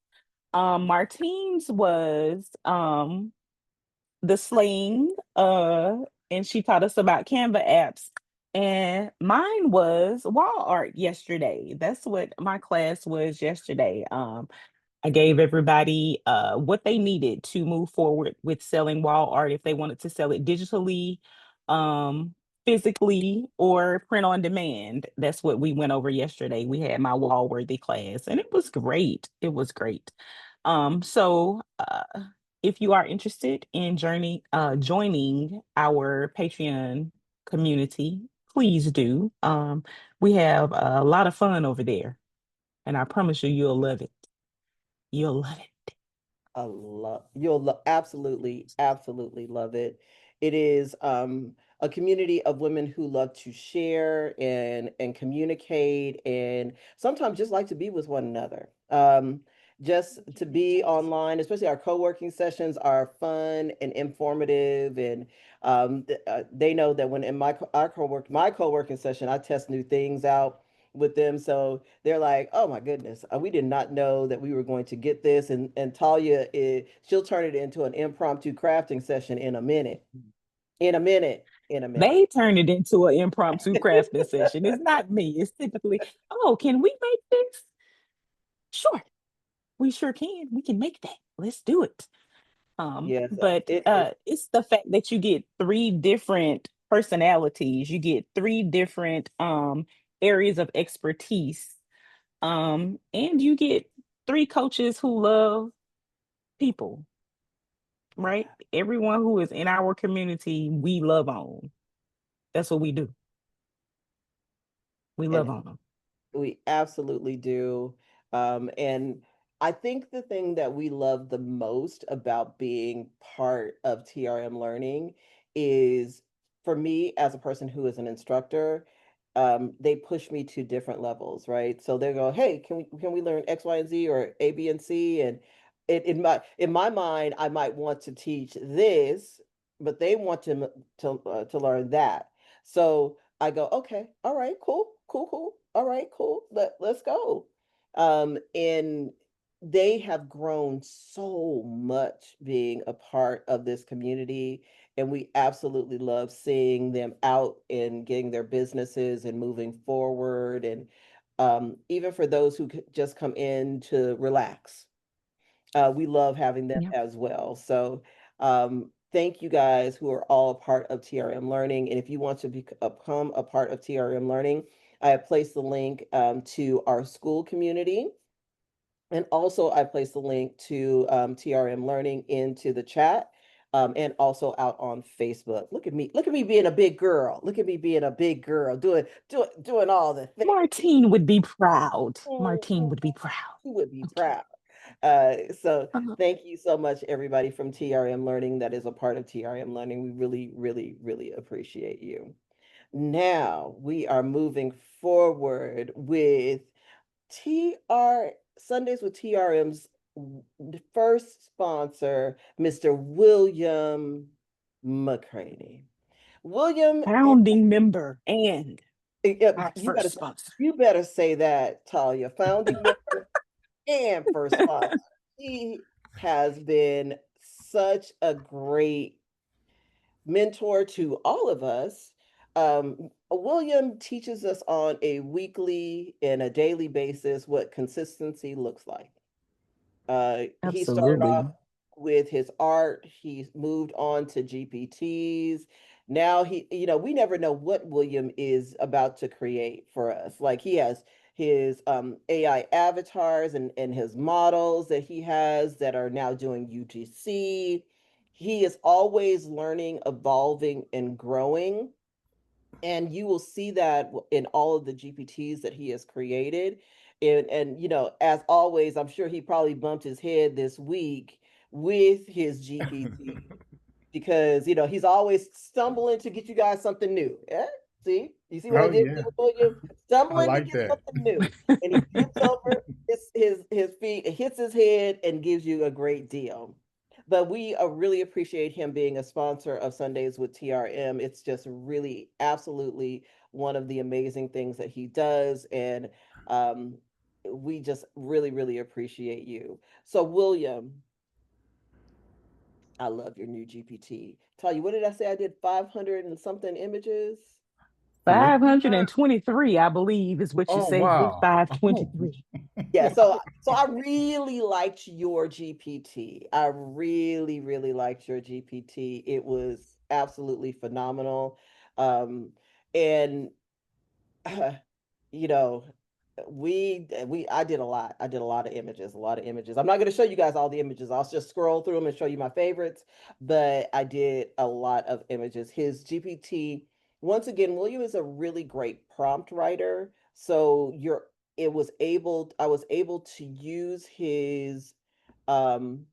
Martine's was the sling, and she taught us about Canva apps. And mine was wall art yesterday. That's what my class was yesterday. I gave everybody what they needed to move forward with selling wall art if they wanted to sell it digitally, physically, or print on demand. That's what we went over yesterday. We had my wall worthy class, and it was great. It was great. So if you are interested in joining our Patreon community, please do. We have a lot of fun over there, and I promise you, you'll love it. You'll love it. You'll absolutely, absolutely love it. It is a community of women who love to share and communicate, and sometimes just like to be with one another. Just to be online, especially our co-working sessions are fun and informative, and they know that when in my co-working session, I test new things out with them. So they're like, oh my goodness, we did not know that we were going to get this. And Talya she'll turn it into an impromptu crafting session in a minute. In a minute. In a minute. They turn it into an impromptu crafting session. It's not me. It's typically, oh, can we make this? Sure. We sure can. We can make that. Let's do it. Yes, But it's the fact that you get 3 different personalities, you get 3 different areas of expertise, and you get 3 coaches who love people, right? Everyone who is in our community, we love on. That's what we do. We love and on them. we absolutely do. And I think the thing that we love the most about being part of TRM Learning is, for me as a person who is an instructor, they push me to different levels, right? So they go, "Hey, can we learn X, Y, and Z, or A, B, and C?" And in my mind, I might want to teach this, but they want to learn that. So I go, okay, all right, cool, cool, cool. All right, cool. Let's go. And they have grown so much being a part of this community. And we absolutely love seeing them out and getting their businesses and moving forward. And even for those who just come in to relax, we love having them Yeah. as well. So thank you guys who are all a part of TRM Learning. And if you want to become a part of TRM Learning, I have placed the link to our school community. And also I placed the link to TRM Learning into the chat. And also out on Facebook. Look at me being a big girl. Look at me being a big girl, doing all the things. Martine would be proud. Martine would be proud. She would be Okay. proud. So Uh-huh. thank you so much, everybody from TRM Learning that is a part of TRM Learning. We really, really, really appreciate you. Now we are moving forward with TR Sundays with TRM's first sponsor, Mr. William McCraney. William, Founding member and our you first better sponsor. you better say that, Talya, founding member and first sponsor. He has been such a great mentor to all of us. William teaches us on a weekly and a daily basis what consistency looks like. He started Absolutely. off with his art. He moved on to GPTs. Now we never know what William is about to create for us. Like he has his AI avatars and his models that he has that are now doing UGC. He is always learning, evolving, and growing. And you will see that in all of the GPTs that he has created. And as always, I'm sure he probably bumped his head this week with his GPT because he's always stumbling to get you guys something new. Yeah? See, you see what I Oh did yeah, with you? I Stumbling to like get that. something new, and he flips over his feet, hits his head, and gives you a great deal. But we really appreciate him being a sponsor of Sundays with TRM. It's just really, absolutely one of the amazing things that he does, and um, we just really, really appreciate you. So, William, I love your new GPT. Tell you, what did I say? I did 500 and something images. What was that? 523, I believe, is what you Oh said. wow. Oh, 523. Yeah, wow. so I really liked your GPT. I really, really liked your GPT. It was absolutely phenomenal. And you know, I did a lot. I did a lot of images, a lot of images. I'm not going to show you guys all the images. I'll just scroll through them and show you my favorites, but I did a lot of images. His GPT, once again, William is a really great prompt writer. So I was able to use his um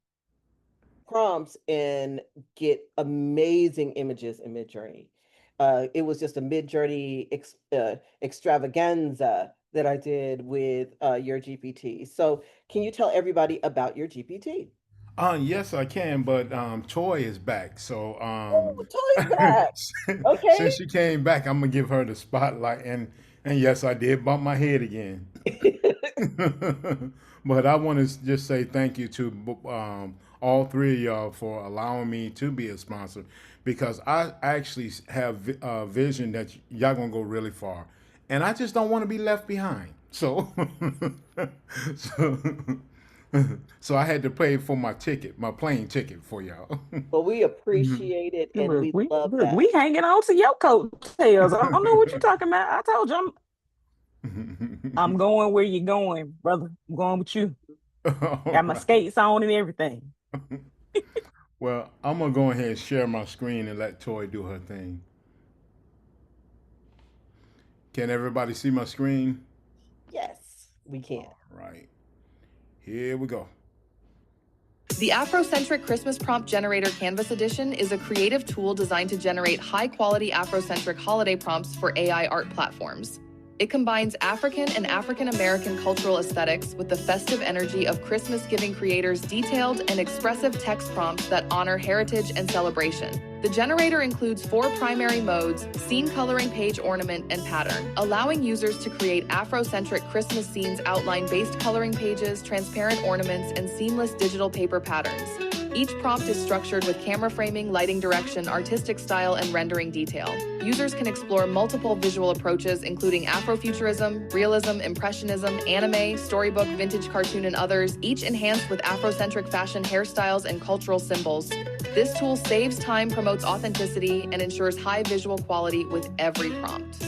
prompts and get amazing images in Midjourney. It was just a Midjourney extravaganza that I did with your GPT. So, can you tell everybody about your GPT? Yes, I can, but Toy is back. So Oh, Toy's back. Okay. since she came back, I'm gonna give her the spotlight. And yes, I did bump my head again. But I want to just say thank you to all three of y'all for allowing me to be a sponsor because I actually have a vision that y'all gonna go really far, and I just don't want to be left behind. So, so, so I had to pay for my ticket, my plane ticket for y'all. Well, we Mhm. appreciate it and Look, we love we that. hanging on to your coattails. I don't know what you're talking about. I told you I'm going where you're going, brother. I'm going with you. All Got my right. skates on and everything. Well, I'm gonna go ahead and share my screen and let Toy do her thing. Can everybody see my screen? Yes, we can. All right. Here we go. The Afrocentric Christmas Prompt Generator Canvas Edition is a creative tool designed to generate high-quality Afrocentric holiday prompts for AI art platforms. It combines African and African-American cultural aesthetics with the festive energy of Christmas-giving creators' detailed and expressive text prompts that honor heritage and celebration. The generator includes 4 primary modes: scene coloring, page ornament, and pattern, allowing users to create Afrocentric Christmas scenes, outline-based coloring pages, transparent ornaments, and seamless digital paper patterns. Each prompt is structured with camera framing, lighting direction, artistic style, and rendering detail. Users can explore multiple visual approaches, including Afrofuturism, realism, impressionism, anime, storybook, vintage cartoon, and others, each enhanced with Afrocentric fashion, hairstyles, and cultural symbols. This tool saves time, promotes authenticity, and ensures high visual quality with every prompt.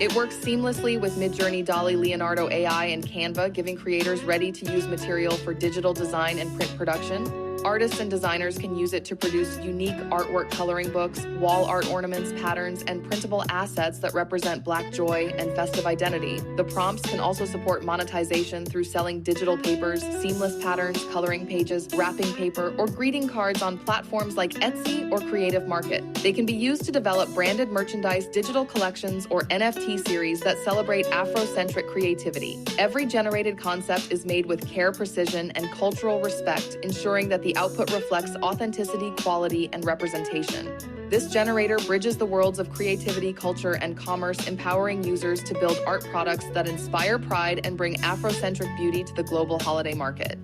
It works seamlessly with Midjourney, DALL-E, Leonardo AI, and Canva, giving creators ready-to-use material for digital design and print production. Artists and designers can use it to produce unique artwork coloring books, wall art ornaments, patterns, and printable assets that represent Black joy and festive identity. The prompts can also support monetization through selling digital papers, seamless patterns, coloring pages, wrapping paper, or greeting cards on platforms like Etsy or Creative Market. They can be used to develop branded merchandise, digital collections, or NFT series that celebrate Afrocentric creativity. Every generated concept is made with care, precision, and cultural respect, ensuring that the output reflects authenticity, quality, and representation. This generator bridges the worlds of creativity, culture, and commerce, empowering users to build art products that inspire pride and bring Afrocentric beauty to the global holiday market.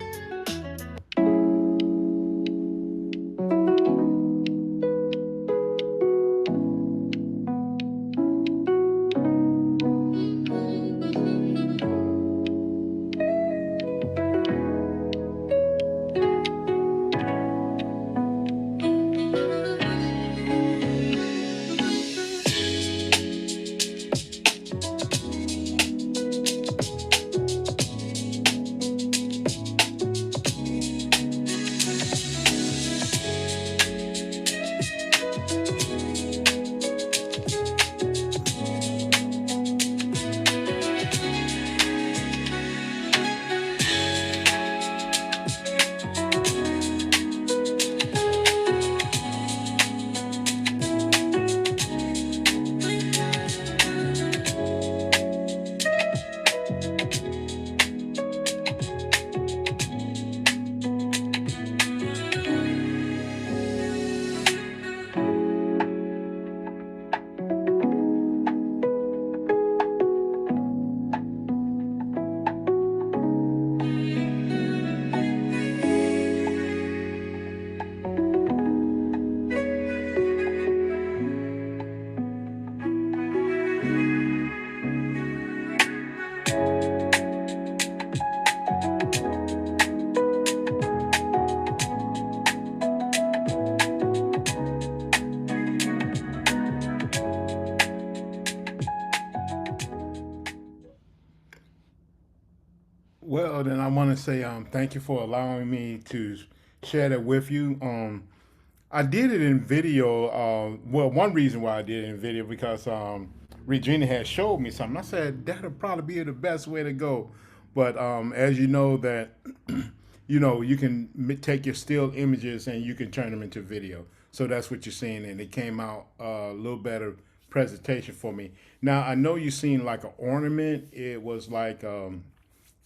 to say thank you for allowing me to share that with you. I did it in video. Well, one reason why I did it in video because Regina had showed me something. I said that'll probably be the best way to go. But as you know that, you can take your still images and you can turn them into video. So that's what you're seeing, and it came out a little better presentation for me. Now I know you've seen like an ornament. It was like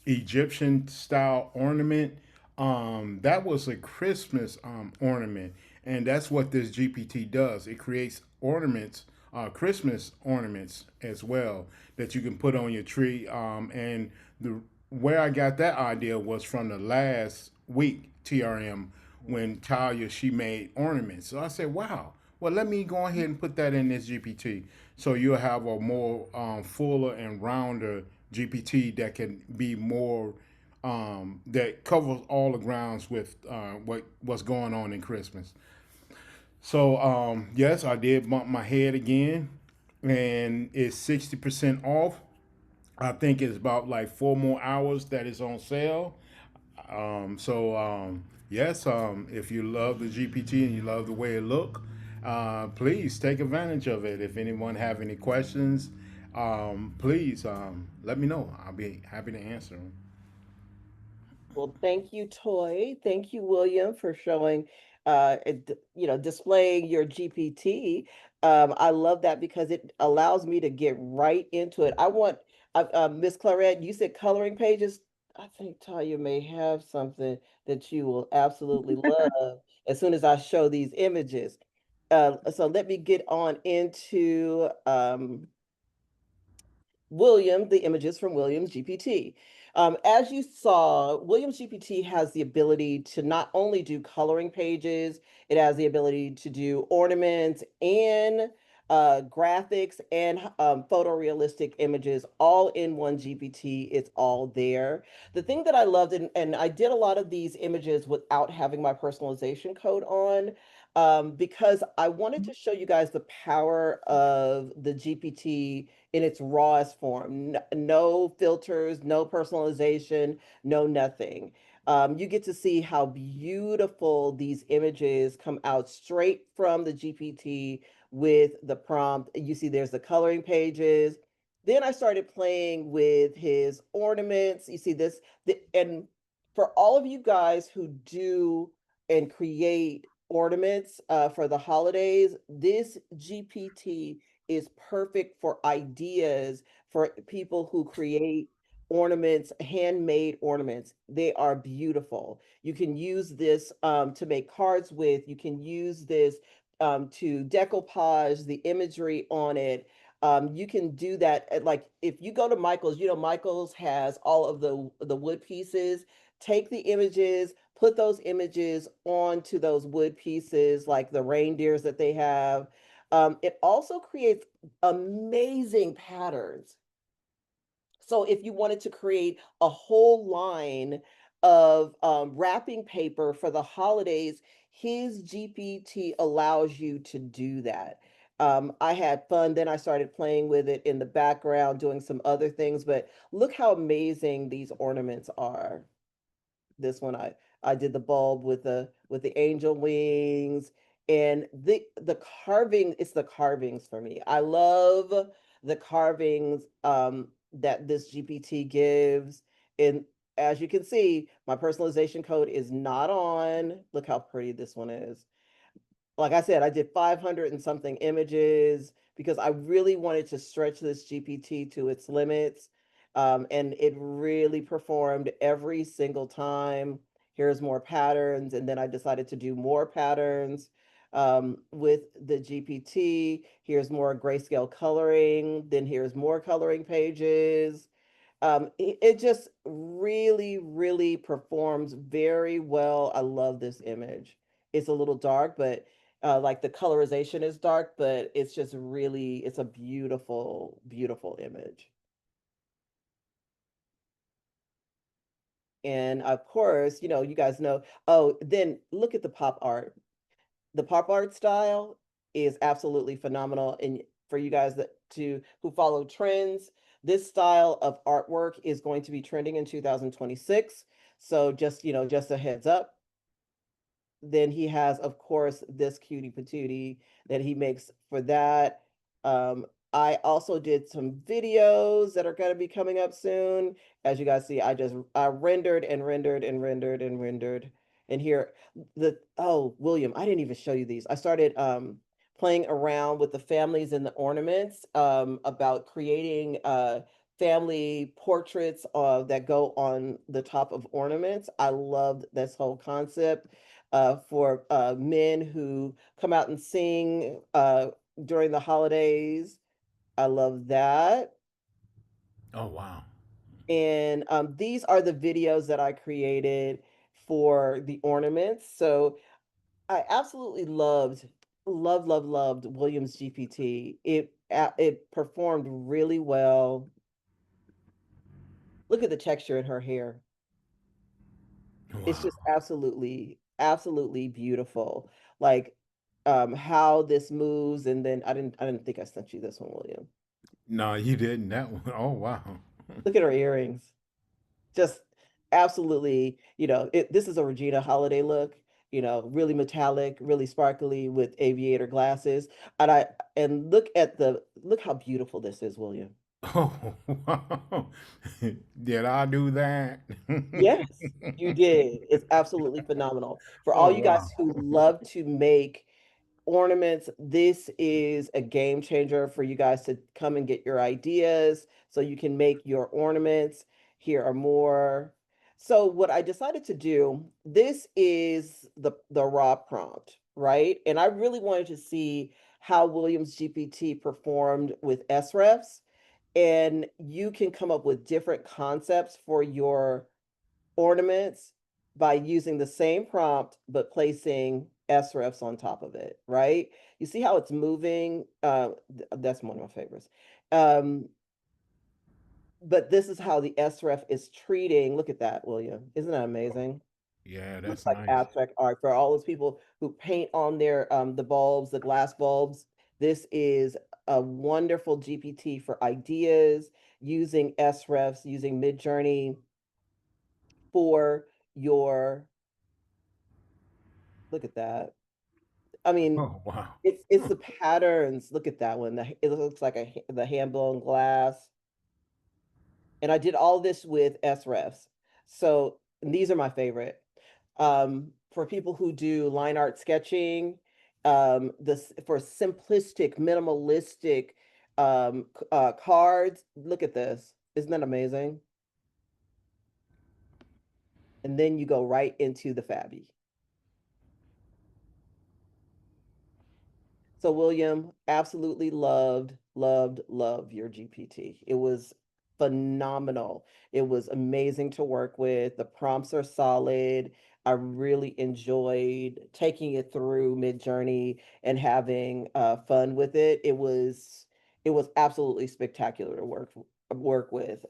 Egyptian style ornament. That was a Christmas ornament, and that's what this GPT does. It creates ornaments, Christmas ornaments as well that you can put on your tree. And the where I got that idea was from the last week TRM when Talya she made ornaments. So I said, wow. Well, let me go ahead and put that in this GPT. So you'll have a more fuller and rounder GPT that can be more that covers all the grounds with what's going on in Christmas. So yes, I did bump my head again, and it's 60% off. I think it's about like 4 more hours that is on sale. Yes, if you love the GPT and you love the way it look, please take advantage of it. If anyone have any questions, please let me know. I'll be happy to answer them. Well, thank you, Toy. Thank you, William, for showing, displaying your GPT. I love that because it allows me to get right into it. I want, Miss Clarette, you said coloring pages. I think Talia may have something that you will absolutely love as soon as I show these images. So let me get on into William, the images from William's GPT. As you saw, William's GPT has the ability to not only do coloring pages, it has the ability to do ornaments and graphics and photorealistic images all in one GPT. It's all there. The thing that I loved, and I did a lot of these images without having my personalization code on, because I wanted to show you guys the power of the GPT in its rawest form. No filters, no personalization, no nothing. You get to see how beautiful these images come out straight from the GPT with the prompt. You see there's the coloring pages. Then I started playing with his ornaments. You see this, and for all of you guys who do and create ornaments for the holidays, this GPT is perfect for ideas for people who create ornaments, handmade ornaments. They are beautiful. You can use this to make cards with. You can use this to decoupage the imagery on it. You can do that like if you go to Michael's, Michael's has all of the wood pieces. Take the images, put those images onto those wood pieces, like the reindeers that they have. It also creates amazing patterns. So if you wanted to create a whole line of wrapping paper for the holidays, his GPT allows you to do that. I had fun. Then I started playing with it in the background, doing some other things. But look how amazing these ornaments are. This one I did the bulb with the angel wings, and the carving, it's the carvings for me. I love the carvings that this GPT gives. And as you can see, my personalization code is not on. Look how pretty this one is. Like I said, I did 500 and something images because I really wanted to stretch this GPT to its limits. And it really performed every single time. Here's more patterns. And then I decided to do more patterns with the GPT. Here's more grayscale coloring. Then here's more coloring pages. It just really, really performs very well. I love this image. It's a little dark, but like the colorization is dark, but it's just really, it's a beautiful, beautiful image. And of course, you guys know, oh, then look at the pop art. The pop art style is absolutely phenomenal. And for you guys who follow trends, this style of artwork is going to be trending in 2026. So just, just a heads up. Then he has, of course, this cutie patootie that he makes for that. I also did some videos that are going to be coming up soon. As you guys see, I rendered and rendered and rendered and rendered. And here, William, I didn't even show you these. I started playing around with the families and the ornaments, about creating family portraits that go on the top of ornaments. I loved this whole concept for men who come out and sing during the holidays. I love that. Oh, wow. And these are the videos that I created for the ornaments. So I absolutely loved Williams GPT. It performed really well. Look at the texture in her hair. It's Wow. just absolutely beautiful. Like how this moves, and then I didn't think I sent you this one, William. No, you didn't. That one. Oh, wow. Look at her earrings. Just absolutely, this is a Regina holiday look, really metallic, really sparkly with aviator glasses. And look how beautiful this is, William. Oh, wow. Did I do that? Yes, you did. It's absolutely phenomenal. For Oh, all you guys wow. who love to make ornaments, this is a game changer for you guys to come and get your ideas so you can make your ornaments. Here are more. So what I decided to do, this is the raw prompt, right? And I really wanted to see how Williams GPT performed with SREFs, and you can come up with different concepts for your ornaments by using the same prompt but placing SREFs on top of it, right? You see how it's moving? That's one of my favorites. But this is how the SREF is treating. Look at that, William. Isn't that amazing? Yeah, Looks that's like nice. abstract art for all those people who paint on their the bulbs, the glass bulbs. This is a wonderful GPT for ideas using SREFs, using Midjourney for your, look at that. I mean, Oh, wow. it's the patterns. Look at that one. It looks like the hand blown glass. And I did all this with SREFs. So and these are my favorite. For people who do line art sketching, this for simplistic, minimalistic cards. Look at this. Isn't that amazing? And then you go right into the Fabby. So William, absolutely loved your GPT. It was phenomenal. It was amazing to work with. The prompts are solid. I really enjoyed taking it through Midjourney and having fun with it. It was absolutely spectacular to work with.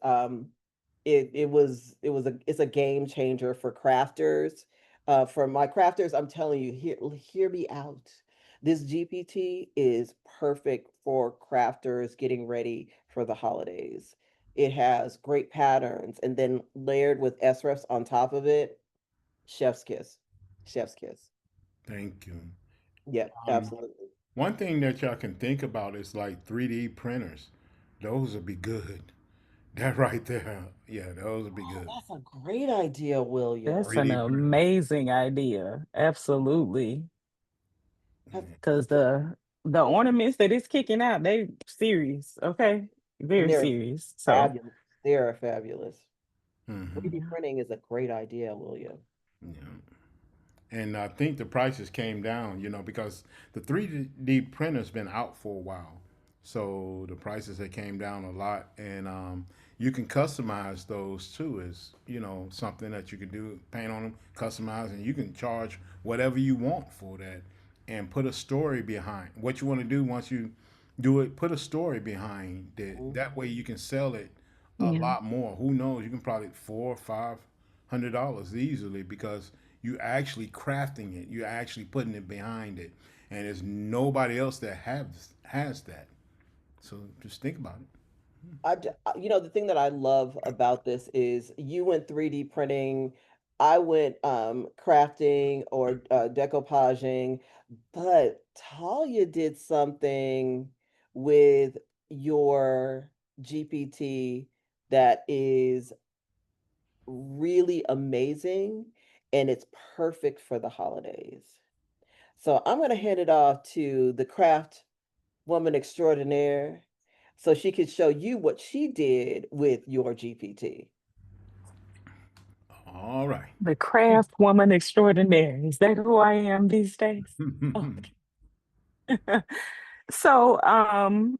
It's a game changer for crafters. For my crafters, I'm telling you, hear me out. This GPT is perfect for crafters getting ready for the holidays. It has great patterns, and then layered with SREFs on top of it. Chef's kiss. Chef's kiss. Thank you. Yep, Um, absolutely. One thing that y'all can think about is like 3D printers. Those would be good. That right there. Yeah, those would be Oh, good. that's a great idea, That's William. an 3D printers. amazing idea. Absolutely. That's, Because the ornaments that it's kicking out, they serious, okay? and Very they're serious. So fabulous. They are fabulous. Hmm. 3D yeah. printing is a great idea, William. Yeah. And I think the prices came down, because the 3D printer's been out for a while. So the prices have came down a lot. And you can customize those too, as, something that you can do, paint on them, customize, and you can charge whatever you want for that and put a story behind what you want to do once you do it, put a story behind it. Mhm. That way you can sell it a Yeah. lot more. Who knows? You can probably $400 or $500 easily because you actually crafting it. You're actually putting it behind it, and there's nobody else that has that. So just think about it. The thing that I love about this is you went 3D printing I went crafting or decoupaging, but Talia did something with your GPT that is really amazing, and it's perfect for the holidays. So I'm going to hand it off to the craft woman extraordinaire so she can show you what she did with your GPT. All right. The craft woman extraordinaire. Is that who I am these days? Okay. So, I'm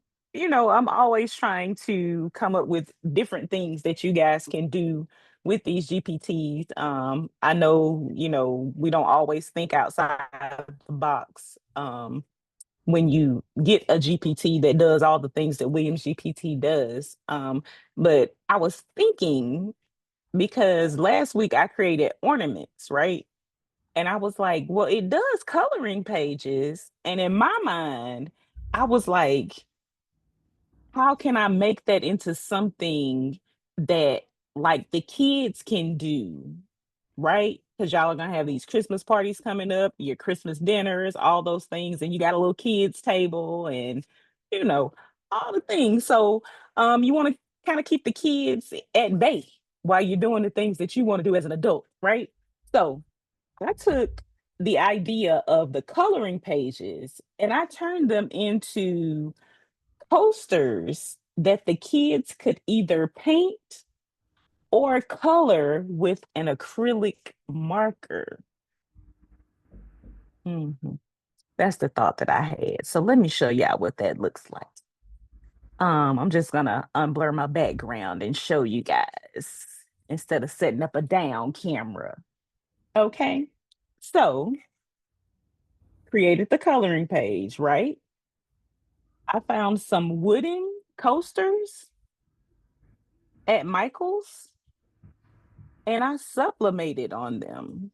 always trying to come up with different things that you guys can do with these GPTs. I know, we don't always think outside the box. When you get a GPT that does all the things that Williams GPT does. But I was thinking, because last week I created ornaments, right? And I was like, well, it does coloring pages. And in my mind, I was like, how can I make that into something that like the kids can do, right? Because y'all are gonna have these Christmas parties coming up, your Christmas dinners, all those things, and you got a little kids table and you know, all the things. So you want to kind of keep the kids at bay while you're doing the things that you want to do as an adult, right? So I took the idea of the coloring pages and I turned them into posters that the kids could either paint or color with an acrylic marker. Mhm. That's the thought that I had. So let me show y'all what that looks like. I'm just gonna unblur my background and show you guys instead of setting up a down camera. Okay. So created the coloring page, right? I found some wooden coasters at Michael's and I sublimated on them.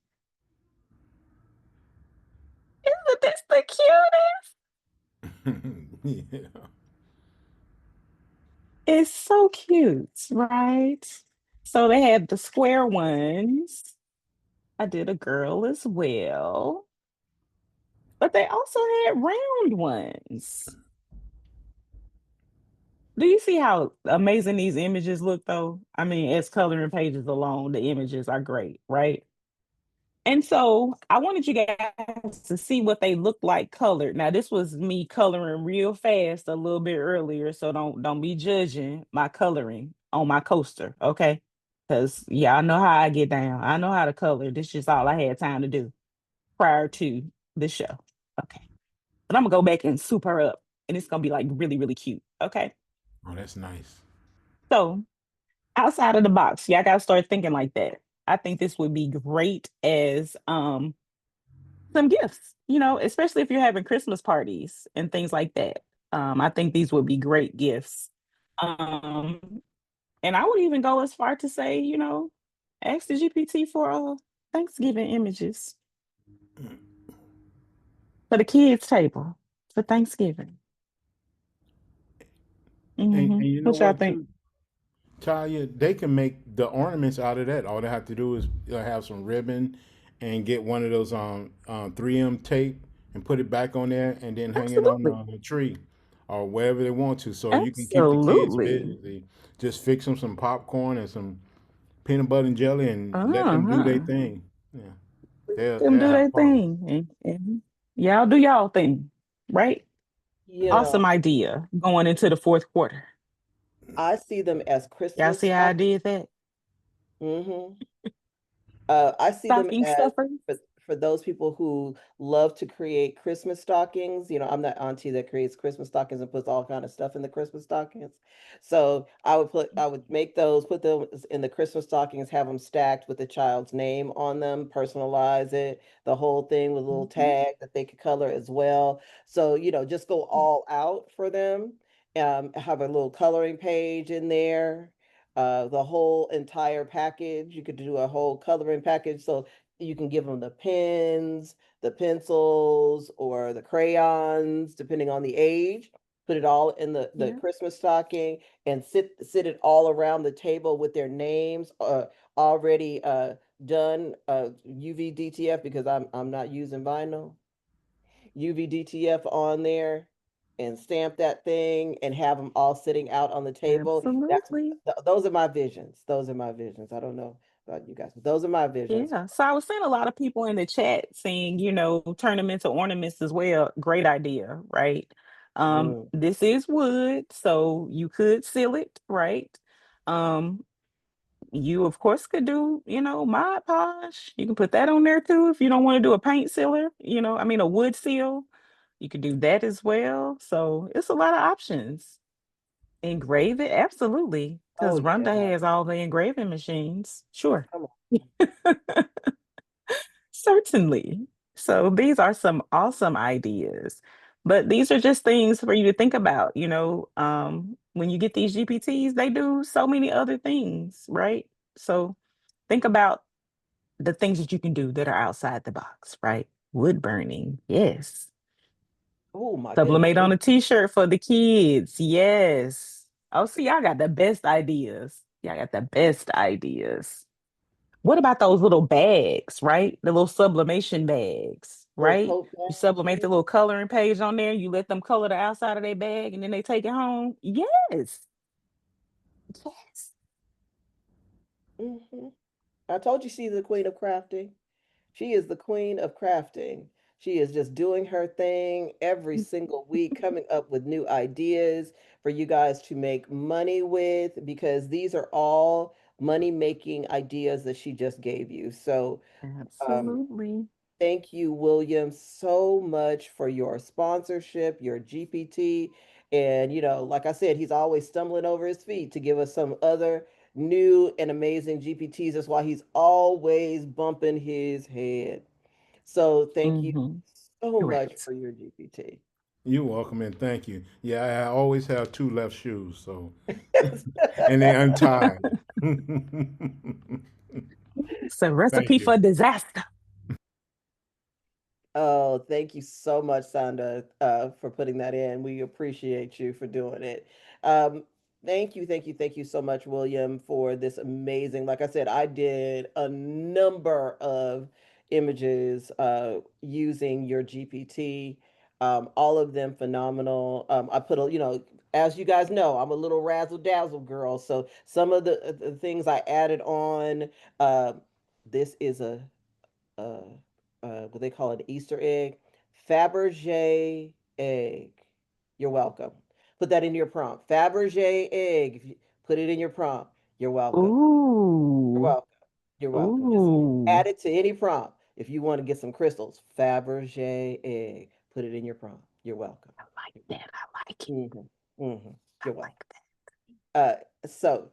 Isn't this the cutest? Yeah. It's so cute, right? So they had the square ones. I did a girl as well, but they also had round ones. Do you see how amazing these images look, though? I mean, as coloring pages alone, the images are great, right? And so I wanted you guys to see what they look like colored. Now, this was me coloring real fast a little bit earlier, so don't be judging my coloring on my coaster, okay? Because yeah, I know how I get down. I know how to color. This is just all I had time to do prior to the show. Okay. But I'm gonna go back and soup her up, and it's gonna be like really, really cute. Okay. Oh, that's nice. So outside of the box, y'all gotta start thinking like that. I think this would be great as some gifts, especially if you're having Christmas parties and things like that. I think these would be great gifts. Um, and I would even go as far to say, ask the GPT for Thanksgiving images for the kids' table for Thanksgiving. And you know What y'all what think? too, Talia, they can make the ornaments out of that. All they have to do is have some ribbon and get one of those 3M tape and put it back on there and then hang it on Absolutely. the tree or wherever they want to. So you can keep the kids Absolutely. busy. Just fix them some popcorn and some peanut butter and jelly and let them do their Uh-huh. thing. Yeah, Them they'll do have their fun. thing. And y'all do y'all thing, right? You know, Awesome idea going into the fourth quarter. I see them as Y'all Christmas see how I stockings. did that? Mm-hmm. I see them Stocking as stuffers. for those people who love to create Christmas stockings. I'm that auntie that creates Christmas stockings and puts all kind of stuff in the Christmas stockings. So I would make those, put them in the Christmas stockings, have them stacked with the child's name on them, personalize it, the whole thing with a little Mhm. tag that they could color as well. So, just go all out for them. Have a little coloring page in there, the whole entire package. You could do a whole coloring package. So you can give them the pens, the pencils, or the crayons, depending on the age. Put it all in the Yeah. Christmas stocking and sit it all around the table with their names already done UV DTF because I'm not using vinyl. UV DTF on there and stamp that thing and have them all sitting out on the table. Absolutely. Those are my visions. Those are my visions. I don't know about you guys, but those are my visions. Yeah. So I was seeing a lot of people in the chat saying, turn them into ornaments as well. Great idea, right? This is wood, so you could seal it, right? You of course could do, Mod Podge. You can put that on there too if you don't want to do a paint sealer, a wood seal. You could do that as well. So it's a lot of options. Engrave it, absolutely. Oh Because Rhonda yeah. has all the engraving machines. Sure. Come on. Certainly. So these are some awesome ideas. But these are just things for you to think about, when you get these GPTs, they do so many other things, right? So think about the things that you can do that are outside the box, right? Wood burning, yes. Oh my goodness. Sublimate on a t-shirt for the kids, yes. Oh, see, I got the best ideas. Yeah, I got the best ideas. What about those little bags, right? The little sublimation bags, Little right? tote You bags. sublimate the little coloring page on there, you let them color the outside of their bag, and then they take it home. Yes. Yes. Hmm. I told you she's the queen of crafting. She is the queen of crafting. She is just doing her thing every single week, coming up with new ideas for you guys to make money with, because these are all money making ideas that she just gave you. So, um, Absolutely. thank you, William, so much for your sponsorship, your GPT. And, like I said, he's always stumbling over his feet to give us some other new and amazing GPTs. That's why he's always bumping his head. So thank you Mm-hmm. so much Correct. for your GPT. You're welcome and thank you. Yeah, I always have two left shoes, so and they're untied. It's a Thank recipe you. for disaster. Oh, thank you so much, Sandra, for putting that in. We appreciate you for doing it. Um, thank you so much, William, for this amazing. Like I said, I did a number of images using your GPT. All of them phenomenal. I put as you guys know, I'm a little razzle dazzle girl. So some of the things I added on. Uh, this is uh, what they call it, Easter egg, Fabergé egg. You're welcome. Put that in your prompt. Fabergé egg. If you put it in your prompt, you're welcome. You're Ooh. welcome. You're welcome. Just Ooh. add it to any prompt. If you want to get some crystals, Fabergé egg. Put it in your prompt. You're welcome. I like that. I like it. You're I welcome. like that. So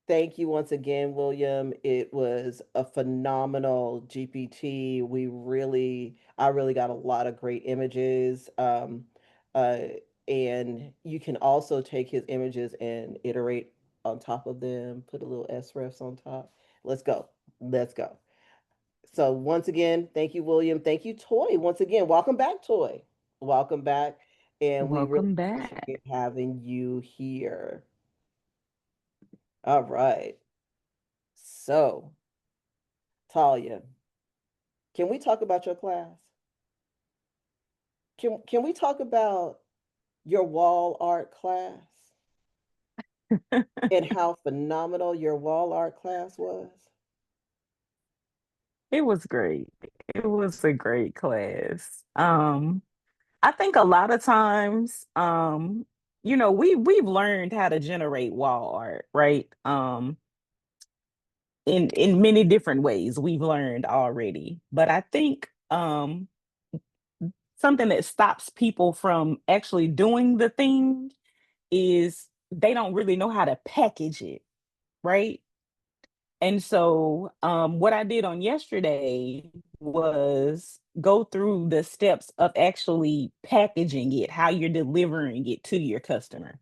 thank you once again, William. It was a phenomenal GPT. I really got a lot of great images. Uh, and you can also take his images and iterate on top of them, put a little SREFs on top. Let's go. Let's go. So once again, thank you, William. Thank you, Toy. Once again, welcome back, Toy. Welcome back. And we really Welcome back. appreciate having you here. All right. So, Talya, can we talk about your class? Can we talk about your wall art class and how phenomenal your wall art class was? It was great. It was a great class. I think a lot of times, we've learned how to generate wall art, right? In many different ways we've learned already. But I think something that stops people from actually doing the thing is they don't really know how to package it, right? And so, what I did on yesterday was go through the steps of actually packaging it, how you're delivering it to your customer.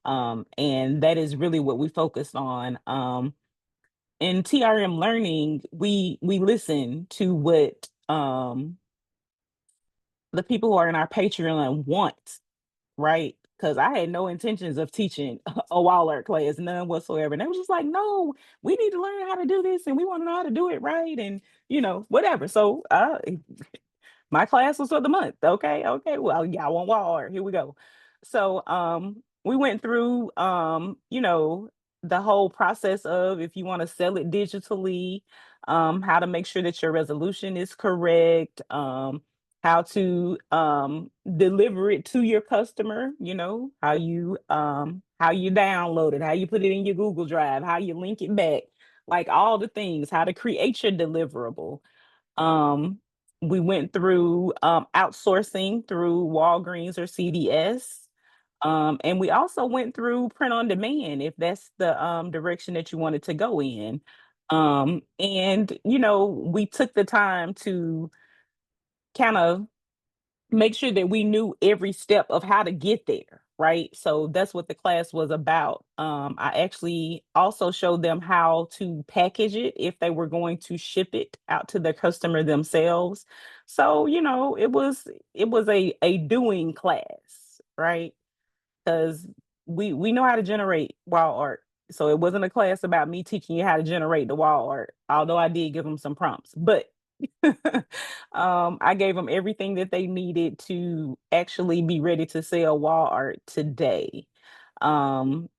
And that is really what we focused on. In TRM learning, we listen to what the people who are in our Patreon want, right? because I had no intentions of teaching a wall art class, none whatsoever. And they were just like, no, we need to learn how to do this and we want to know how to do it right. And, whatever. So my class was for the month. Okay. Well, y'all want wall art. Here we go. So we went through the whole process of if you want to sell it digitally, how to make sure that your resolution is correct, how to deliver it to your customer, how you download it, how you put it in your Google Drive, how you link it back, like all the things, how to create your deliverable. Um, we went through outsourcing through Walgreens or CVS. And we also went through print on demand if that's the direction that you wanted to go in. And we took the time to kind of make sure that we knew every step of how to get there, right? So that's what the class was about. I actually also showed them how to package it if they were going to ship it out to the customer themselves. So, it was a doing class, right? Because we know how to generate wall art. So it wasn't a class about me teaching you how to generate the wall art, although I did give them some prompts. But I gave them everything that they needed to actually be ready to sell wall art today. Um,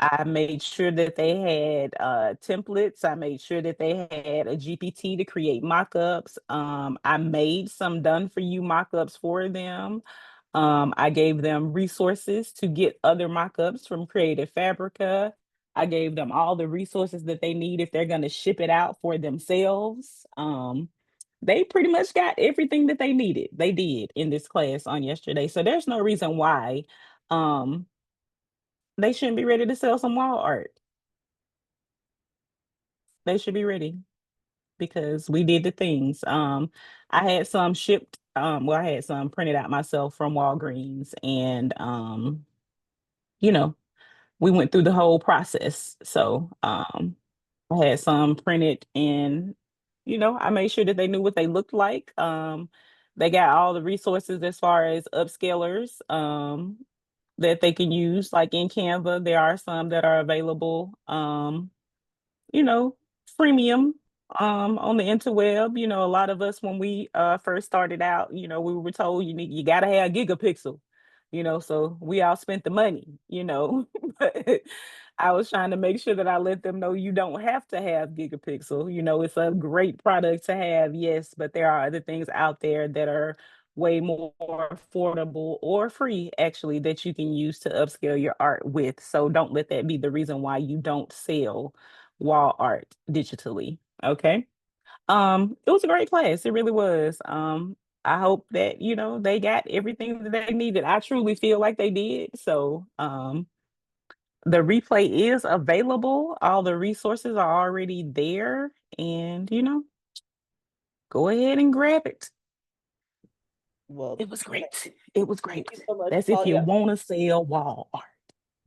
I made sure that they had templates. I made sure that they had a GPT to create mockups. I made some done for you mockups for them. I gave them resources to get other mockups from Creative Fabrica. I gave them all the resources that they need if they're going to ship it out for themselves. They pretty much got everything that they needed. They did in this class on yesterday. So there's no reason why um, they shouldn't be ready to sell some wall art. They should be ready because we did the things. I had some shipped. Well, I had some printed out myself from Walgreens, and we went through the whole process. So I had some printed, and I made sure that they knew what they looked like. They got all the resources as far as upscalers that they can use, like in Canva. There are some that are available. You know, freemium on the interweb. A lot of us when we first started out, we were told you gotta have gigapixel, so we all spent the money. But I was trying to make sure that I let them know you don't have to have gigapixel. It's a great product to have, yes, but there are other things out there that are way more affordable or free actually that you can use to upscale your art with. So don't let that be the reason why you don't sell wall art digitally. Okay. It was a great class. It really was. I hope that, they got everything that they needed. I truly feel like they did. So, the replay is available. All the resources are already there. And, go ahead and grab it. Well, It was great. It was great. thank you so much, That's if you Talya. want to sell wall art.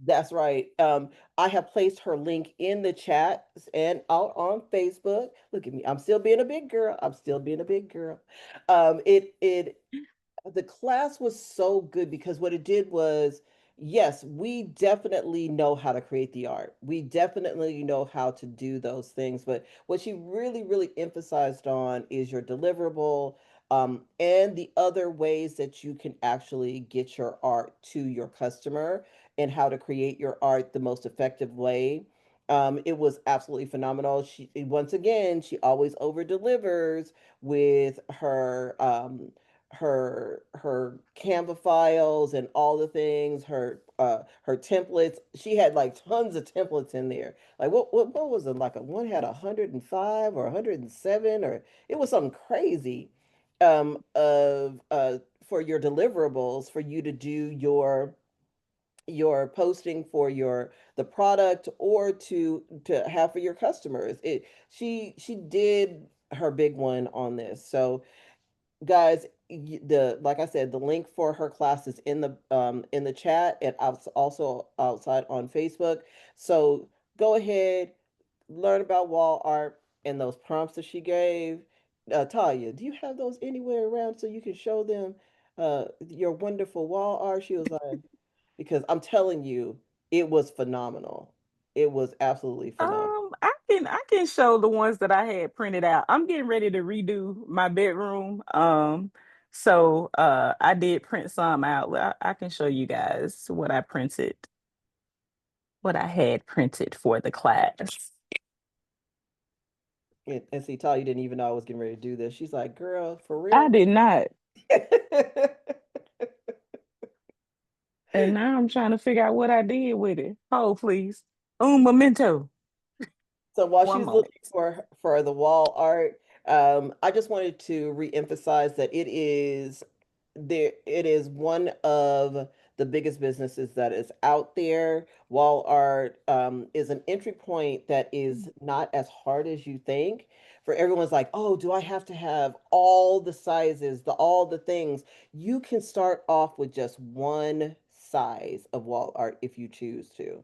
That's right. I have placed her link in the chat and out on Facebook. Look at me. I'm still being a big girl. I'm still being a big girl. The class was so good because what it did was, yes, we definitely know how to create the art. We definitely know how to do those things. But what she really, really emphasized on is your deliverable, and the other ways that you can actually get your art to your customer and how to create your art the most effective way. It was absolutely phenomenal. Once again, she always over delivers with her Canva files and all the things, her templates. She had like tons of templates in there. Like what was it? Like one had 105 or 107, or it was something crazy of for your deliverables for you to do your posting for the product or to have for your customers. She did her big one on this. So guys, the like I said, the link for her class is in the chat and also outside on Facebook. So go ahead, learn about wall art and those prompts that she gave. Talia, do you have those anywhere around so you can show them your wonderful wall art? She was like, because I'm telling you, it was phenomenal. It was absolutely phenomenal. I can show the ones that I had printed out. I'm getting ready to redo my bedroom. So I did print some out. I can show you guys what I printed, what I had printed for the class. And see, Talya didn't even know I was getting ready to do this. She's like, girl, for real? I did not. And now I'm trying to figure out what I did with it. Oh, please. Un momento. So while One she's moment. looking for the wall art, I just wanted to reemphasize that it is one of the biggest businesses that is out there. Wall art is an entry point that is not as hard as you think. For everyone's like, oh, do I have to have all the sizes, all the things? You can start off with just one size of wall art if you choose to.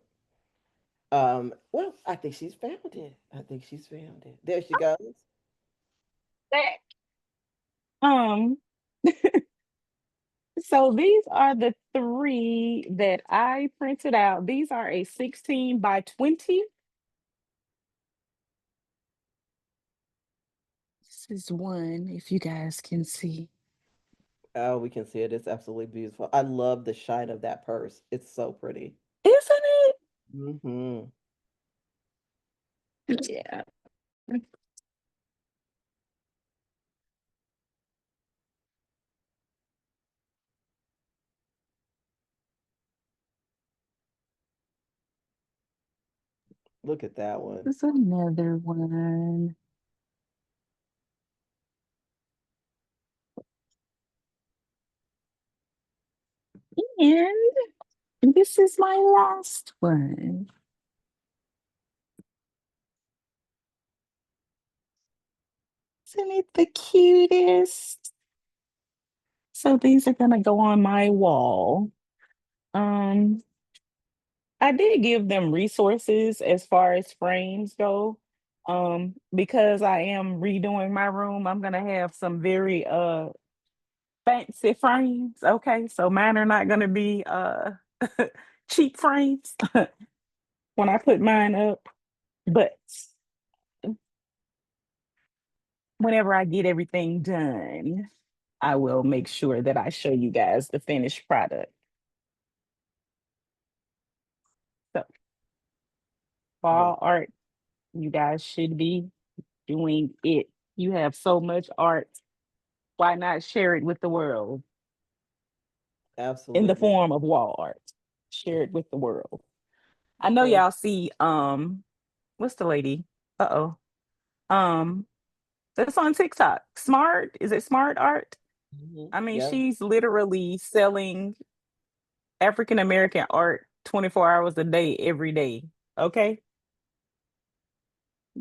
Well, I think she's found it. I think she's found it. There she goes. Um, so these are the three that I printed out. These are a 16 by 20. This is one, if you guys can see. Oh, we can see it. It's absolutely beautiful. I love the shine of that purse. It's so pretty. Isn't it? Mm-hmm. Yeah. Look at that one. There's another one. And this is my last one. Isn't it the cutest? So these are gonna go on my wall. Um, I did give them resources as far as frames go. Because I am redoing my room, I'm gonna have some very fancy frames. Okay, so mine are not gonna be cheap frames when I put mine up, but whenever I get everything done, I will make sure that I show you guys the finished product. So fall art, you guys should be doing it. You have so much art. Why not share it with the world in the Absolutely. form of wall art? Share it with the world. I know Thank y'all see what's the lady? Uh-oh. Um that's on TikTok. Smart, is it Smart Art? you. I mean, Yeah, she's literally selling African American art 24 hours a day, every day. Okay.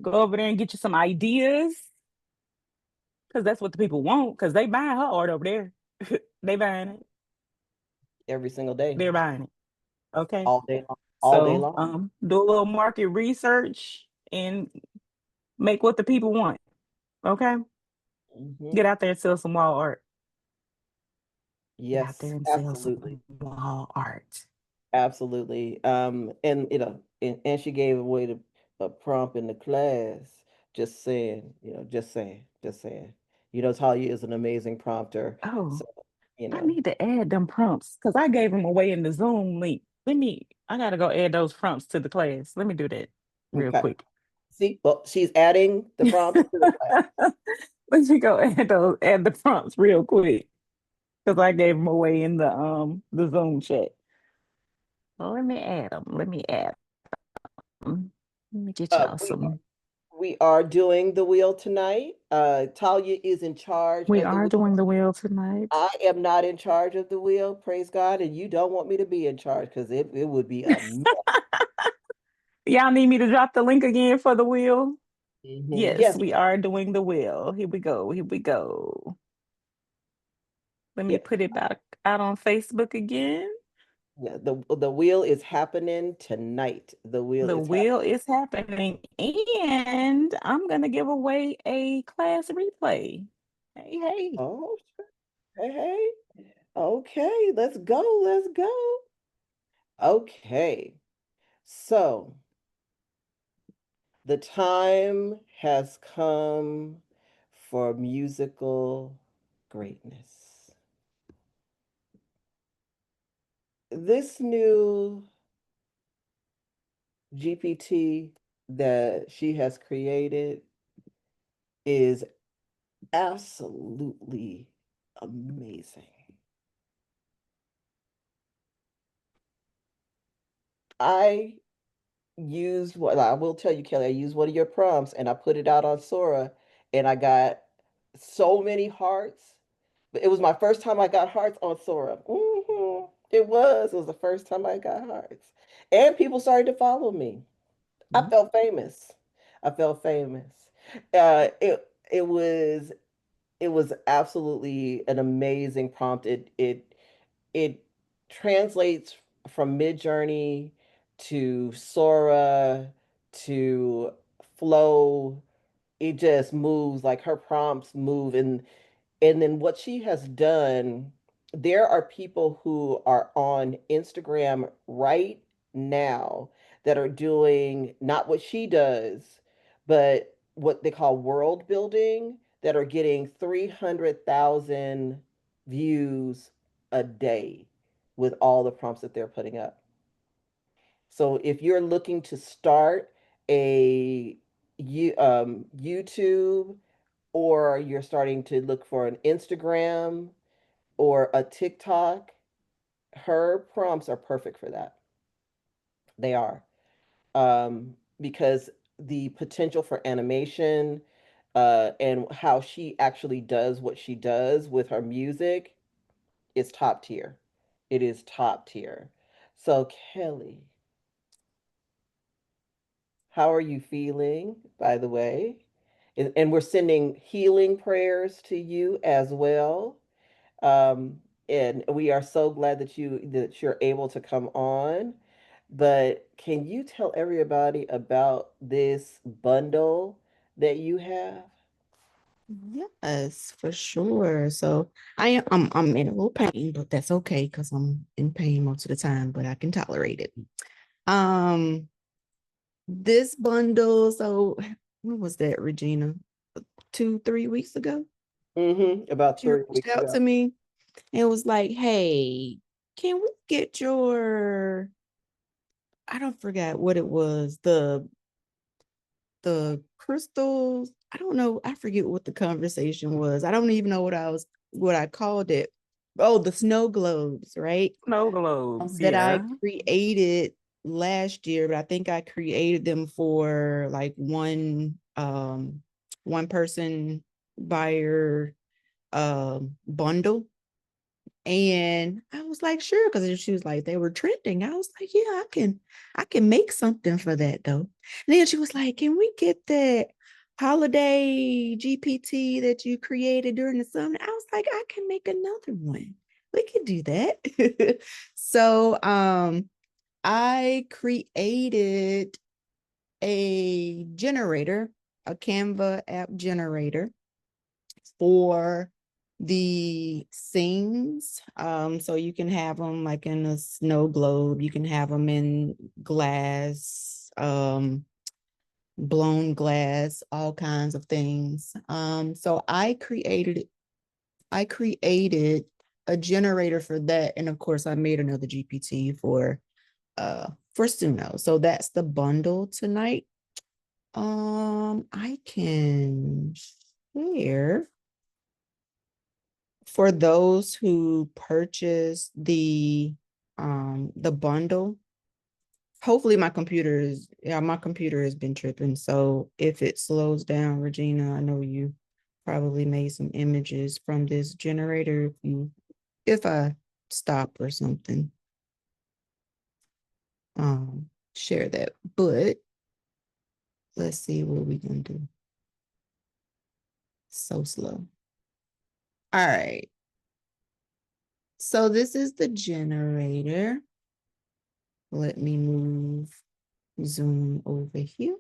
Go over there and get you some ideas. Because that's what the people want. Because they buying her art over there. They buying it. every single day, They're buying it. Okay. all day long, all day So long. do a little market research and make what the people want. Okay. Hmm. Get out there and sell some wall art. Get out there Yes, and sell some absolutely. wall art. Absolutely. And and she gave away a prompt in the class. Just saying, just saying. Talia is an amazing prompter. Oh, So, you I know, need to add them prompts because I gave them away in the Zoom link. I gotta go add those prompts to the class. Let me do that real okay. quick. See, well, she's adding the prompts to the class. Let me go add the prompts real quick because I gave them away in the Zoom chat. Well, let me add them. Let me add them. Let me get Uh, y'all we some. we are doing the wheel tonight. Talia is in charge We of the are wheel. doing the wheel tonight. I am not in charge of the wheel, praise God, and you don't want me to be in charge because it would be a mess. Y'all need me to drop the link again for the wheel? Mhm. Yes, Yes, we are doing the wheel. Here we go. Here we go. Let me yep. put it back out on Facebook again. Yeah, the wheel is happening tonight. The wheel The is happening. wheel is happening, and I'm gonna give away a class replay. Hey, hey. Oh, sure. Hey, hey. Okay, let's go. Let's go. Okay, so the time has come for musical greatness. This new GPT that she has created is absolutely amazing. I used what I will tell you, Kelli, I used one of your prompts and I put it out on Sora and I got so many hearts. But it was my first time I got hearts on Sora. It was. It was the first time I got hearts. And people started to follow me. I felt famous. I felt famous. It was absolutely an amazing prompt. It translates from Midjourney to Sora to Flow. It just moves like her prompts move, and then what she has done, there are people who are on Instagram right now that are doing not what she does, but what they call world building, that are getting 300,000 views a day with all the prompts that they're putting up. So if you're looking to start a YouTube, or you're starting to look for an Instagram or a TikTok, her prompts are perfect for that. They are. Because the potential for animation, and how she actually does what she does with her music is top tier. It is top tier. So, Kelli, how are you feeling, by the way? And we're sending healing prayers to you as well. Um, and we are so glad that you're able to come on. But can you tell everybody about this bundle that you have? Yes, for sure. So I'm in a little pain, but that's okay because I'm in pain most of the time, but I can tolerate it. Um, this bundle, so when was that, Regina? 2-3 weeks ago? About She 3 reached weeks out ago. to me and was like, hey, can we get your, I don't forget what it was, the crystals. I don't know. I forget what the conversation was. I don't even know what I called it. Oh, the snow globes, right? Snow globes, That I yeah. created last year, but I think I created them for like one person buyer bundle. And I was like, sure, because she was like, they were trending. I was like, yeah, I can make something for that though. And then she was like, can we get that holiday GPT that you created during the summer? I was like, I can make another one. We could do that. So I created a generator, a Canva app generator for the scenes. So you can have them like in a snow globe, you can have them in glass, blown glass, all kinds of things. So I created a generator for that. And of course I made another GPT for Suno. So that's the bundle tonight. I can share for those who purchase the bundle. Hopefully my computer has been tripping. So if it slows down, Regina, I know you probably made some images from this generator. If I stop or something, share that. But let's see what we can do. So slow. All right. So this is the generator. Let me zoom over here.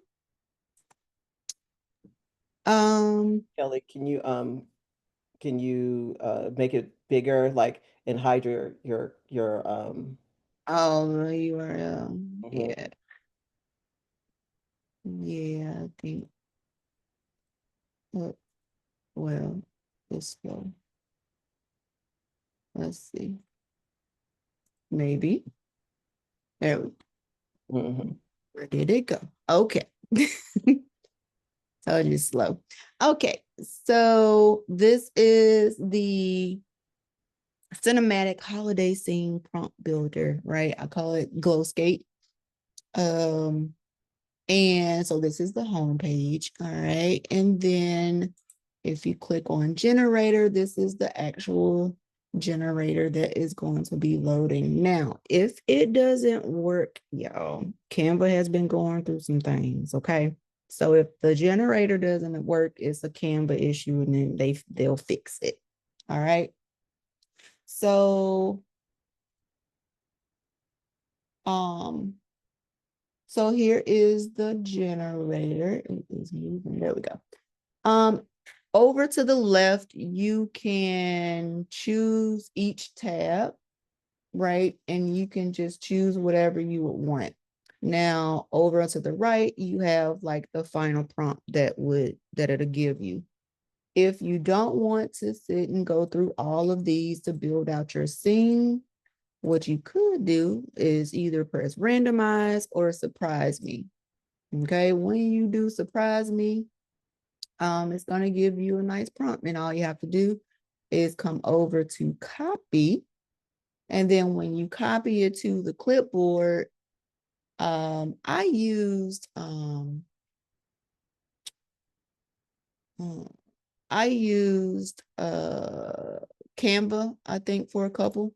Kelli, can you make it bigger, like, and hide your Oh, the URL. Mhm. Yeah. Yeah, I think. Well, let's go. Let's see. Maybe. There we Mhm. Where did it go? Okay. Told you slow. Okay, so this is the cinematic holiday scene prompt builder, right? I call it Glowskate. And so this is the home page. All right. And then if you click on generator, this is the actual generator that is going to be loading. Now, if it doesn't work, y'all, Canva has been going through some things. Okay. So if the generator doesn't work, it's a Canva issue, and then they'll fix it. All right. So so here is the generator. It is moving. There we go. Over to the left, you can choose each tab, right? And you can just choose whatever you would want. Now, over to the right, you have like the final prompt that it'll give you. If you don't want to sit and go through all of these to build out your scene, what you could do is either press randomize or surprise me. Okay, when you do surprise me, it's going to give you a nice prompt, and all you have to do is come over to copy. And then when you copy it to the clipboard, I used Canva, I think, for a couple.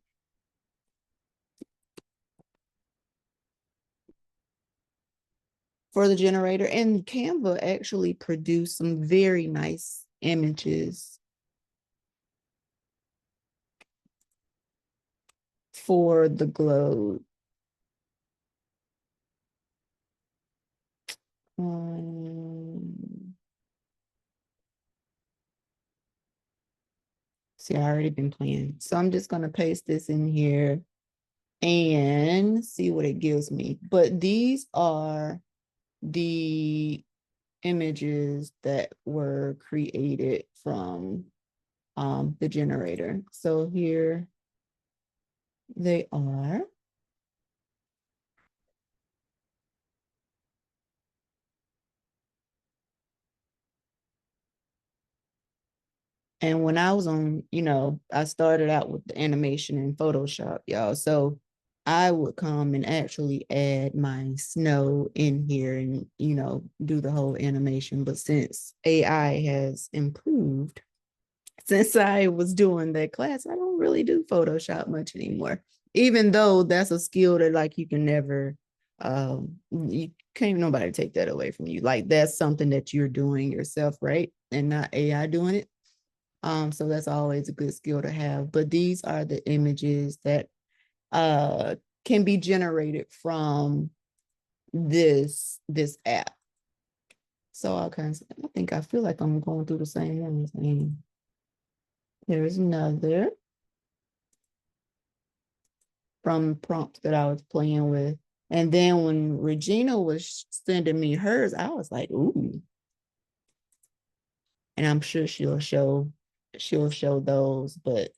For the generator, and Canva actually produced some very nice images for the globe. See, I already been playing. So I'm just going to paste this in here and see what it gives me. But these are the images that were created from the generator. So here they are. And when I was on, I started out with the animation in Photoshop, y'all. So I would come and actually add my snow in here and, do the whole animation. But since AI has improved, since I was doing that class, I don't really do Photoshop much anymore, even though that's a skill that like you can never, you can't nobody take that away from you. Like that's something that you're doing yourself, right? And not AI doing it. So that's always a good skill to have. But these are the images that can be generated from this app. So I feel like I'm going through the same ones. And there's another from prompts that I was playing with. And then when Regina was sending me hers, I was like, ooh. And I'm sure she'll show those, but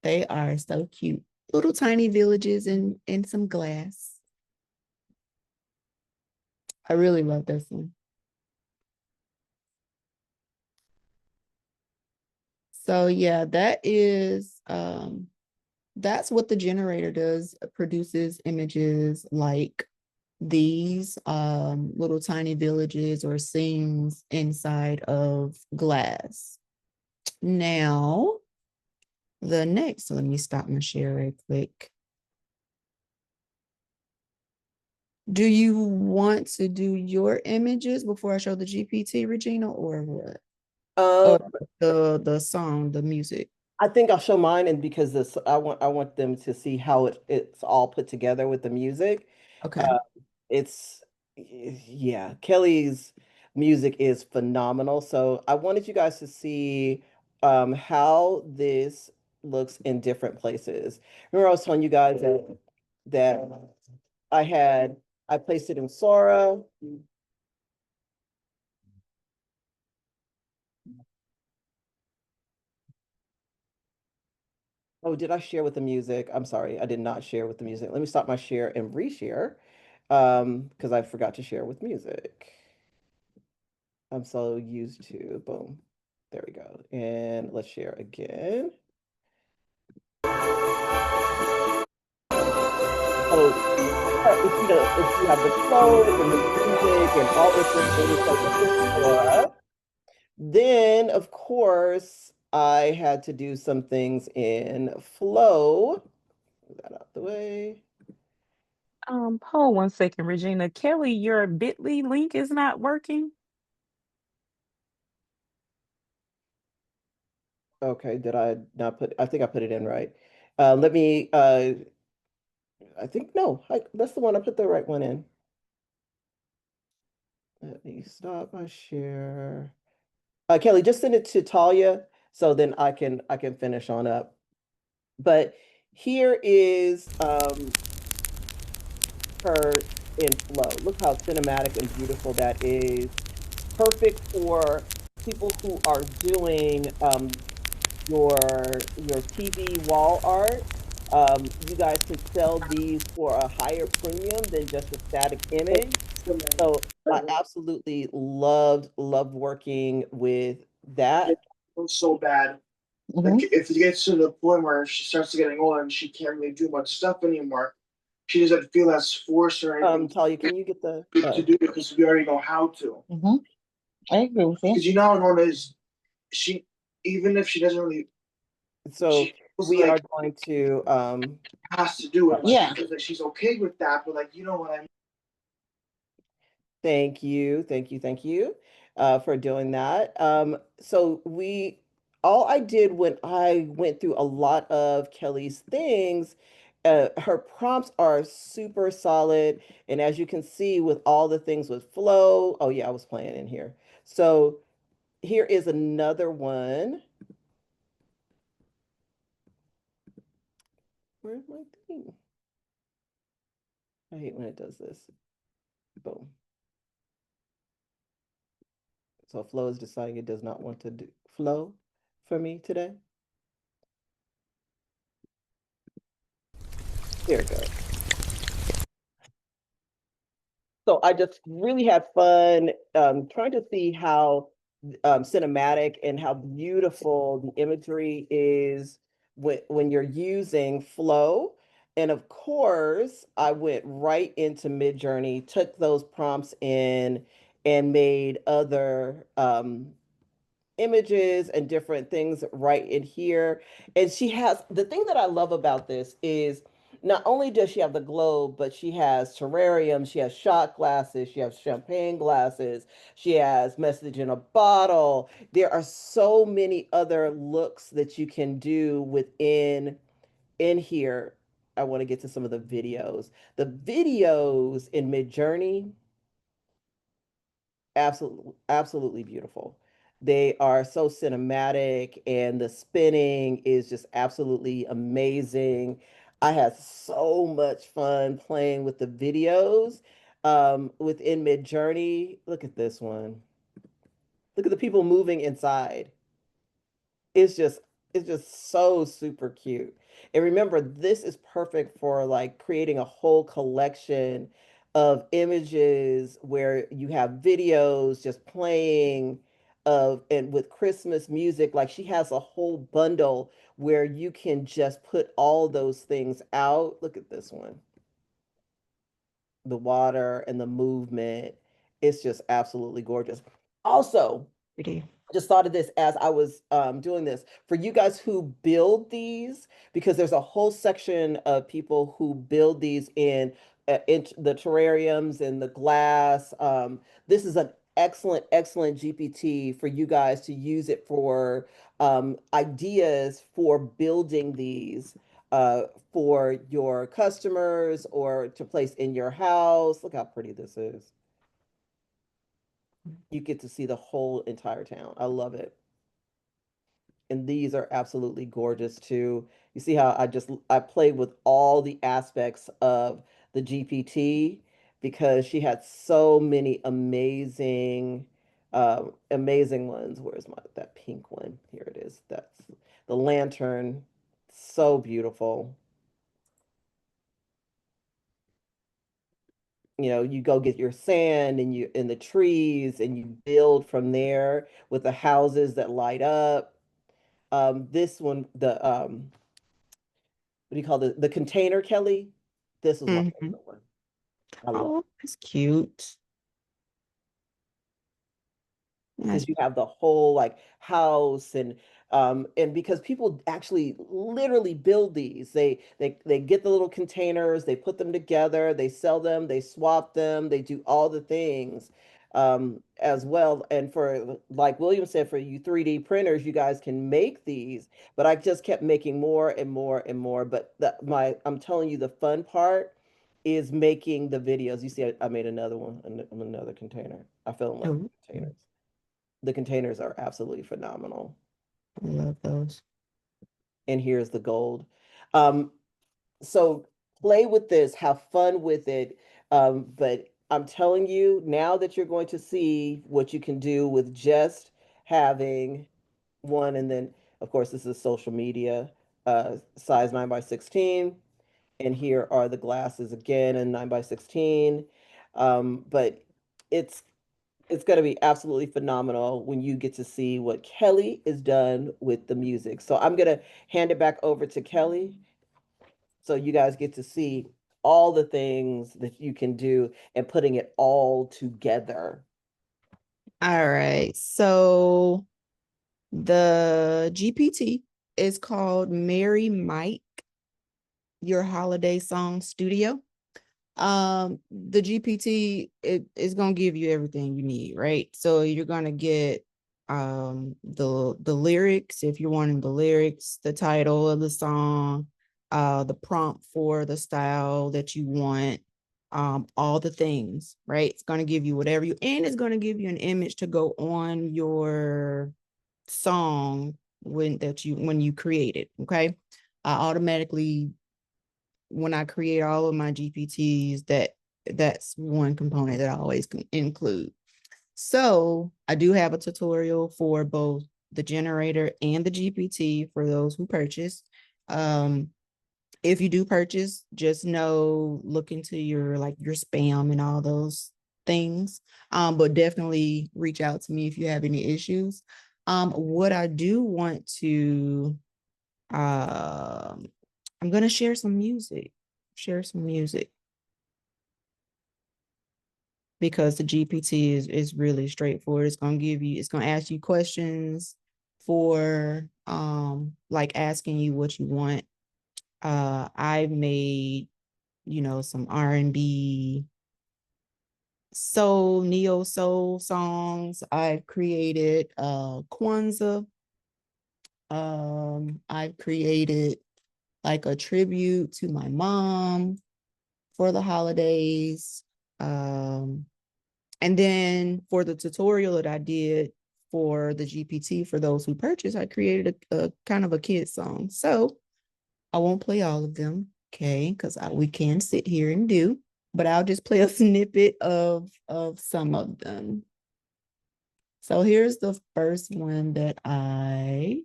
they are so cute. Little tiny villages in some glass. I really love this one. So yeah, that's what the generator does. It produces images like these little tiny villages or scenes inside of glass. Now, the next, let me stop my share right quick. Do you want to do your images before I show the GPT, Regina, or what? Or the song, the music? I think I'll show mine, and because I want them to see how it's all put together with the music. Okay. It's yeah, Kelly's music is phenomenal. So I wanted you guys to see how this looks in different places. Remember I was telling you guys that I placed it in Sora. Oh, did I share with the music? I'm sorry, I did not share with the music. Let me stop my share and reshare, because I forgot to share with music. I'm so used to, boom. There we go. And let's share again. If you have the flow and the music and all the things like this, then of course I had to do some things in Flow. Move that out the way. Hold 1 second, Regina. Kelli, your bit.ly link is not working. Okay, did I not put, I think I put it in right. Let me, I think, no, that's the one, I put the right one in. Let me stop my share. Kelli, just send it to Talya so then I can finish on up. But here is her in Flow. Look how cinematic and beautiful that is. Perfect for people who are doing your TV wall art. You guys can sell these for a higher premium than just a static image. So I absolutely loved working with that. It's so bad. Like if it gets to the point where she starts getting older and she can't really do much stuff anymore, she doesn't feel as forced or anything Talia, can you get the to do it because we already know how to. I agree with you. Because you know how Norma is, she even if she doesn't really, so she feels we are like going to has to do it. Like, Yeah. she feels like she's okay with that, but like you know what I mean. thank you, for doing that. So all I did when I went through a lot of Kelli's things, her prompts are super solid. And as you can see with all the things with flow, oh yeah, I was playing in here. So here is another one. Where's my thing? I hate when it does this. Boom. So Flow is deciding it does not want to do flow for me today. Here it goes. So I just really had fun trying to see how cinematic and how beautiful the imagery is when you're using Flow. And of course, I went right into Midjourney, took those prompts in and made other images and different things right in here. And she has, the thing that I love about this is not only does she have the globe, but she has terrarium, she has shot glasses, she has champagne glasses, she has message in a bottle. There are so many other looks that you can do in here. I want to get to some of the videos. The videos in Midjourney, absolutely beautiful. They are so cinematic and the spinning is just absolutely amazing. I had so much fun playing with the videos within Midjourney. Look at this one. Look at the people moving inside. It's just so super cute. And remember, this is perfect for like creating a whole collection of images where you have videos just playing and with Christmas music. Like she has a whole bundle where you can just put all those things out. Look at this one. The water and the movement. It's just absolutely gorgeous. Also, just thought of this as I was doing this for you guys who build these, because there's a whole section of people who build these in the terrariums and the glass. This is an excellent GPT for you guys to use it for ideas for building these for your customers or to place in your house. Look how pretty this is. You get to see the whole entire town. I love it. And these are absolutely gorgeous too. You see how I played with all the aspects of the GPT because she had so many amazing ones. Where's that pink one? Here it is. That's the lantern. So beautiful. You know, you go get your sand and you in the trees and you build from there with the houses that light up. This one, what do you call the container, Kelli? This was my favorite one. I love Oh, that's cute. because you have the whole like house and because people actually literally build these. They get the little containers, they put them together, they sell them, they swap them, they do all the things as well. And for like William said, for you 3D printers, you guys can make these, but I just kept making more and more and more. But I'm telling you, the fun part is making the videos. You see, I made another one, another container. I fell in love with containers. The containers are absolutely phenomenal. I love those. And here's the gold. So play with this, have fun with it. But I'm telling you, now that you're going to see what you can do with just having one, and then of course this is social media, size 9x16. And here are the glasses again in 9x16. But it's going to be absolutely phenomenal when you get to see what Kelli is done with the music. So I'm going to hand it back over to Kelli so you guys get to see all the things that you can do and putting it all together. All right. So the GPT is called Merry Mike, your holiday song studio. The GPT is gonna give you everything you need, right? So you're gonna get the lyrics if you're wanting the lyrics, the title of the song, the prompt for the style that you want, all the things, right? It's gonna give you whatever and it's gonna give you an image to go on your song when you create it. Okay. I automatically, when I create all of my GPTs, that's one component that I always include. So I do have a tutorial for both the generator and the GPT for those who purchase. If you do purchase, just look into your spam and all those things. But definitely reach out to me if you have any issues. What I do want to, I'm going to share some music, because the GPT is really straightforward. It's going to ask you questions for, like asking you what you want. I've made, some R&B, neo soul songs. I've created Kwanzaa. I've created like a tribute to my mom for the holidays. And then for the tutorial that I did for the GPT for those who purchase, I created a kind of a kid song. So I won't play all of them, okay? Because we can sit here and do, but I'll just play a snippet of some of them. So here's the first one that I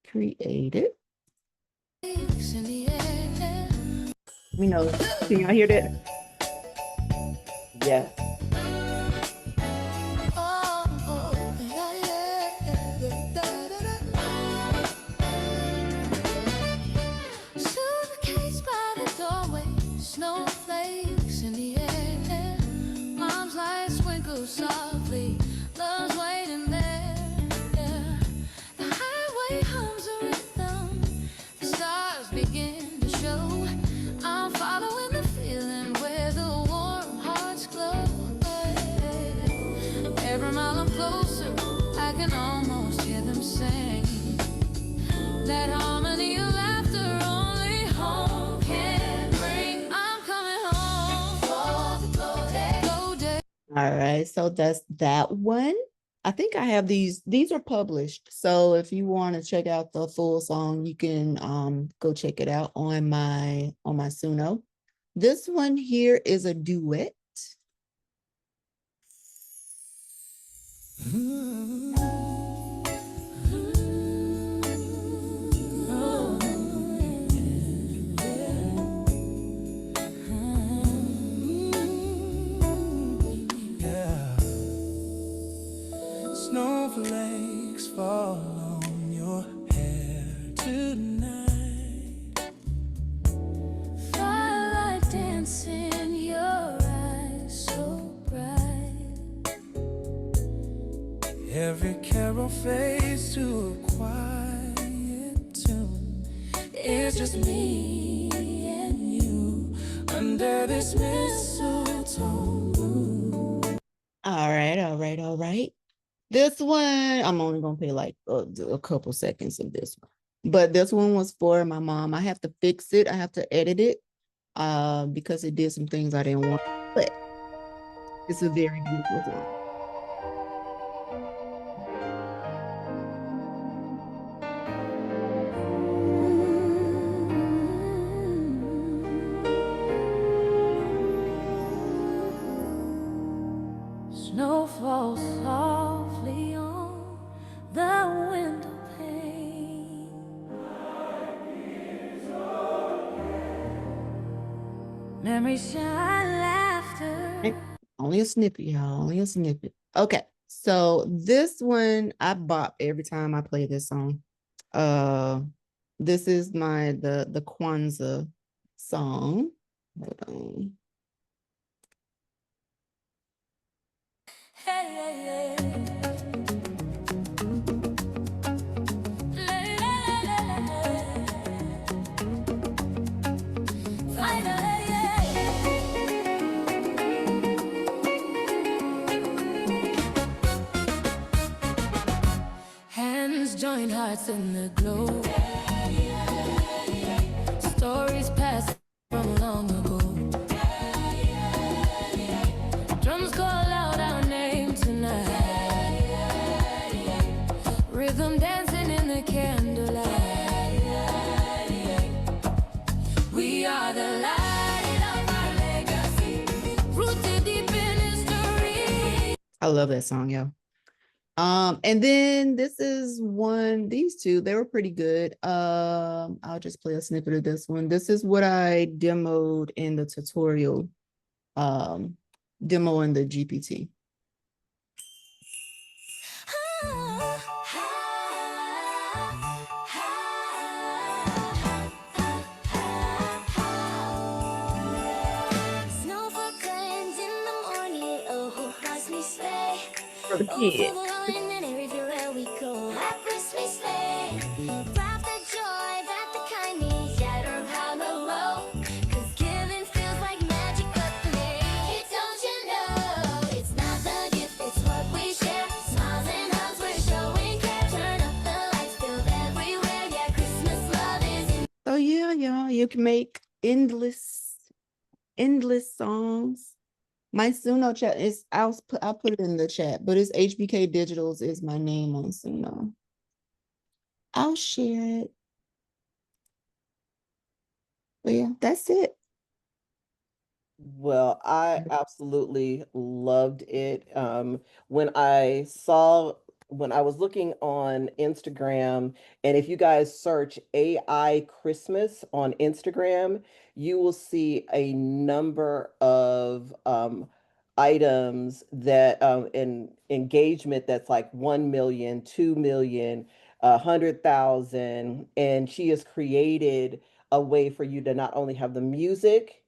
created. Can y'all hear that? Yeah. Snowflakes in the air, mom's lights twinkle softly, love's waiting there. Yeah. The highway hums a rhythm, the stars begin to show. I'm following the feeling where the warm hearts glow. Every mile I'm closer, I can almost hear them sing. That harmony of laughter only home can bring. I'm coming home for the glow day. All right, so that's that one. I think I have these are published. So if you want to check out the full song, you can go check it out on my Suno. This one here is a duet. Snowflakes fall on your hair tonight. Firelight dance in your eyes so bright. Every carol fades to a quiet tune. It's just me and you under this mistletoe moon. All right. This one, I'm only gonna play like a couple seconds of this one. But this one was for my mom. I have to fix it. I have to edit it because it did some things I didn't want. But it's a very beautiful song. Snow falls softly on the window pane. Memories shine laughter. Only a snippet, y'all. Only a snippet. Okay, so this one I bop every time I play this song. This is the Kwanzaa song. Hold on. Hands join hearts in the glow. Stories pass from long ago. Drums call out our name tonight. Rhythm dancing in the candlelight. We are the light of our legacy, rooted deep in history. I love that song, yo. And then this is one, these two, they were pretty good. I'll just play a snippet of this one. This is what I demoed in the tutorial, demo in the GPT. For the kids. So yeah, y'all, you can make endless songs. My Suno chat is, I'll put it in the chat, but it's HBK Digitals is my name on Suno. I'll share it. But yeah, that's it. Well, I absolutely loved it. When I was looking on Instagram, and if you guys search AI Christmas on Instagram, you will see a number of items that in engagement that's like 1 million, 2 million, 100,000, and she has created a way for you to not only have the music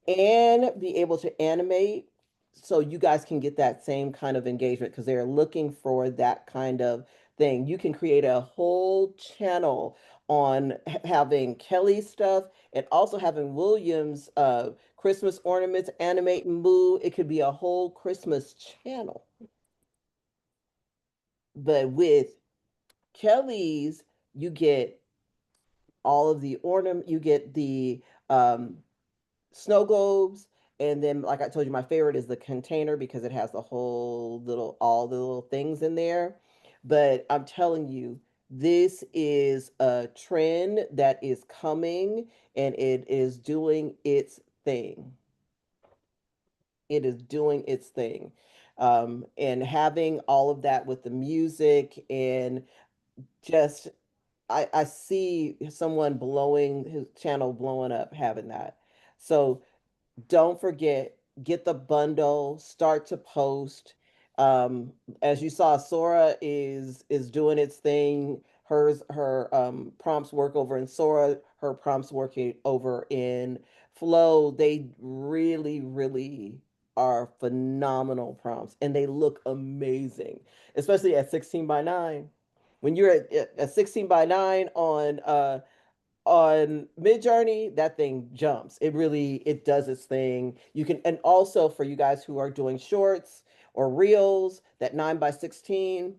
and be able to animate so you guys can get that same kind of engagement because they're looking for that kind of thing. You can create a whole channel on having Kelly stuff and also having Williams Christmas ornaments, animate and move. It could be a whole Christmas channel. But with Kelly's, you get all of the ornament, you get the snow globes, And then, like I told you, my favorite is the container because it has the whole little, all the little things in there. But I'm telling you, this is a trend that is coming and it is doing its thing. It is doing its thing. And having all of that with the music and just, I see someone blowing his channel blowing up having that. So don't forget, get the bundle, start to post. As you saw, Sora is doing its thing. Her prompts work over in Sora, her prompts working over in Flow. They really, really are phenomenal prompts and they look amazing, especially at 16 by 9. When you're at 16 by 9 on Midjourney, that thing jumps. It does its thing. You can, and also for you guys who are doing shorts or reels, that 9 by 16,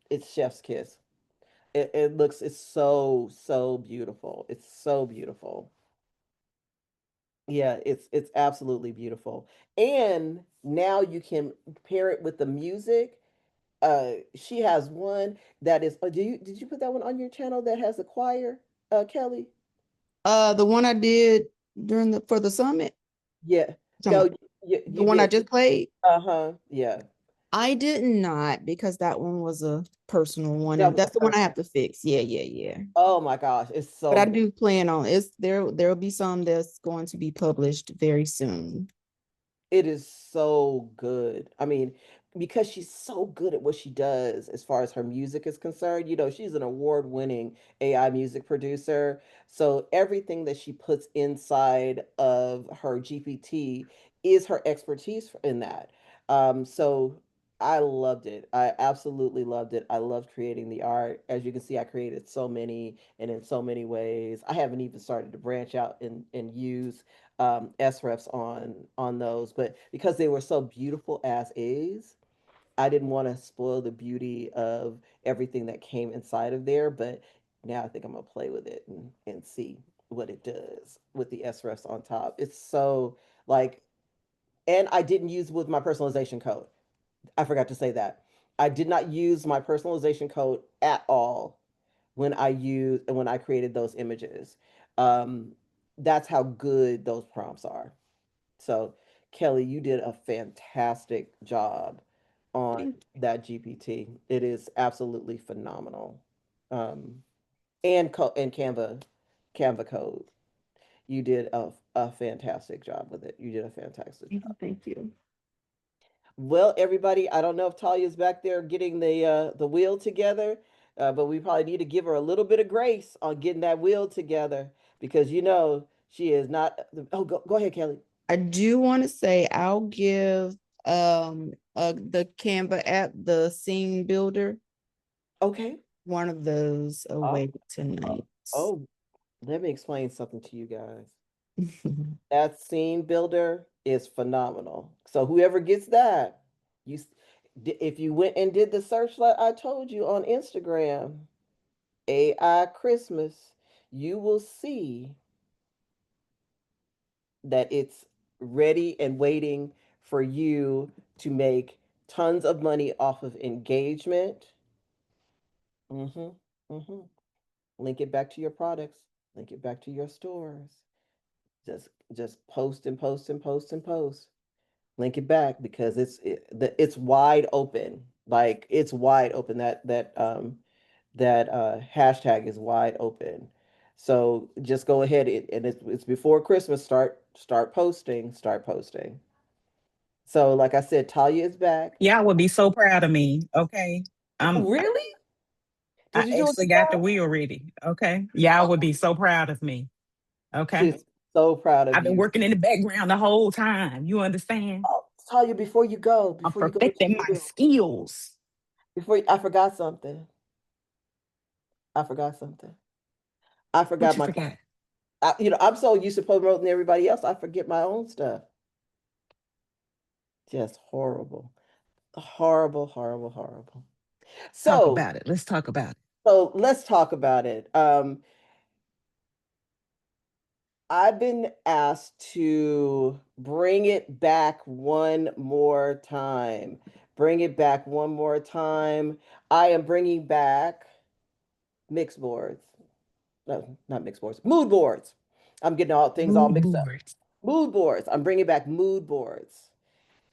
it's chef's kiss. It's so beautiful. It's so beautiful. Yeah, it's absolutely beautiful. And now you can pair it with the music. She has one that is, did you put that one on your channel that has a choir, Kelli? The one I did for the summit. Yeah. No, you the one I did. just played. Yeah. I did not, because that one was a personal one, That and was that's the the one I first. have to fix. Yeah. Oh my gosh, it's But I so do plan on there'll be some that's going to be published very soon. It is so good. I mean, because she's so good at what she does as far as her music is concerned. She's an award-winning AI music producer. So everything that she puts inside of her GPT is her expertise in that. So I loved it. I absolutely loved it. I loved creating the art. As you can see, I created so many and in so many ways. I haven't even started to branch out and use SREFs on those, but because they were so beautiful as is, I didn't want to spoil the beauty of everything that came inside of there. But now I think I'm gonna play with it and see what it does with the SREFs on top. It's so like, and I didn't use with my personalization code. I forgot to say that. I did not use my personalization code at all when I created those images. Um, that's how good those prompts are. So, Kelli, you did a fantastic job on that GPT. It is absolutely phenomenal. Um, and Canva code. You did a fantastic job with it. You did a fantastic job. Thank you. Well, everybody, I don't know if Talya's back there getting the wheel together, but we probably need to give her a little bit of grace on getting that wheel together because she is not. Oh, go ahead, Kelli. I do want to say I'll give the Canva app, the scene builder, Okay. one of those away tonight. Oh, let me explain something to you guys. That scene builder is phenomenal. So whoever gets that, if you went and did the search like I told you on Instagram, AI Christmas, you will see that it's ready and waiting for you to make tons of money off of engagement. Mm-hmm. Mm-hmm. Link it back to your products. Link it back to your stores. Just post and post and post and post. Link it back because it's wide open. Like it's wide open. That hashtag is wide open. So just go ahead and it's before Christmas. Start posting. Start posting. So like I said, Talya is back. Y'all would be so proud of me. Okay. Really? I Did you do actually got the wheel ready. Okay. Y'all would be so proud of me. Okay. She's so proud of I've been you. working in the background the whole time. You understand? Oh, Talya, before you go, I'm before you go with perfecting your my wheel, skills. I forgot something. I forgot something. I What forgot you my, forgot? I'm so used to promoting everybody else, I forget my own stuff. Just horrible. Horrible, horrible, horrible. Talk So, about it. Let's talk about it. so let's talk about it. I've been asked to Bring it back one more time. Bring it back one more time. I am bringing back mixed boards. No, not mixed boards, mood boards. I'm getting all things all Mood mixed up. boards. Mood boards. I'm bringing back mood boards.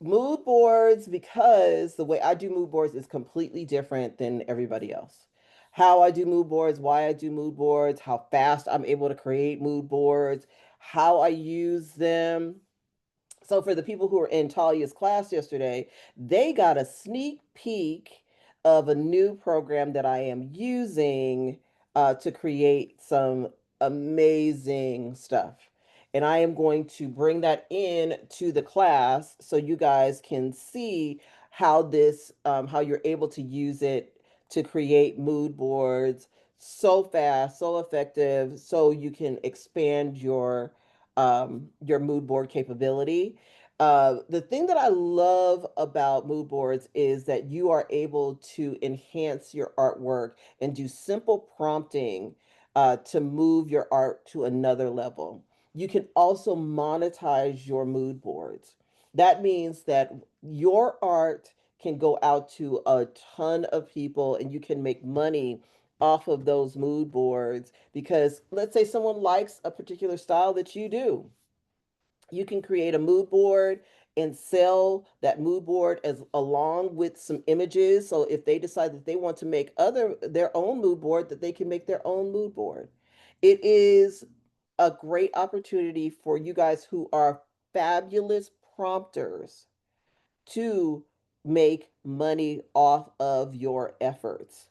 Mood boards, because the way I do mood boards is completely different than everybody else. How I do mood boards, why I do mood boards, how fast I'm able to create mood boards, how I use them. So for the people who were in Talya's class yesterday, they got a sneak peek of a new program that I am using to create some amazing stuff. And I am going to bring that in to the class so you guys can see how how you're able to use it to create mood boards so fast, so effective, so you can expand your mood board capability. The thing that I love about mood boards is that you are able to enhance your artwork and do simple prompting to move your art to another level. You can also monetize your mood boards. That means that your art can go out to a ton of people and you can make money off of those mood boards, because let's say someone likes a particular style that you do. You can create a mood board and sell that mood board as along with some images. So if they decide that they want to make their own mood board, that they can make their own mood board. It is a great opportunity for you guys who are fabulous prompters to make money off of your efforts.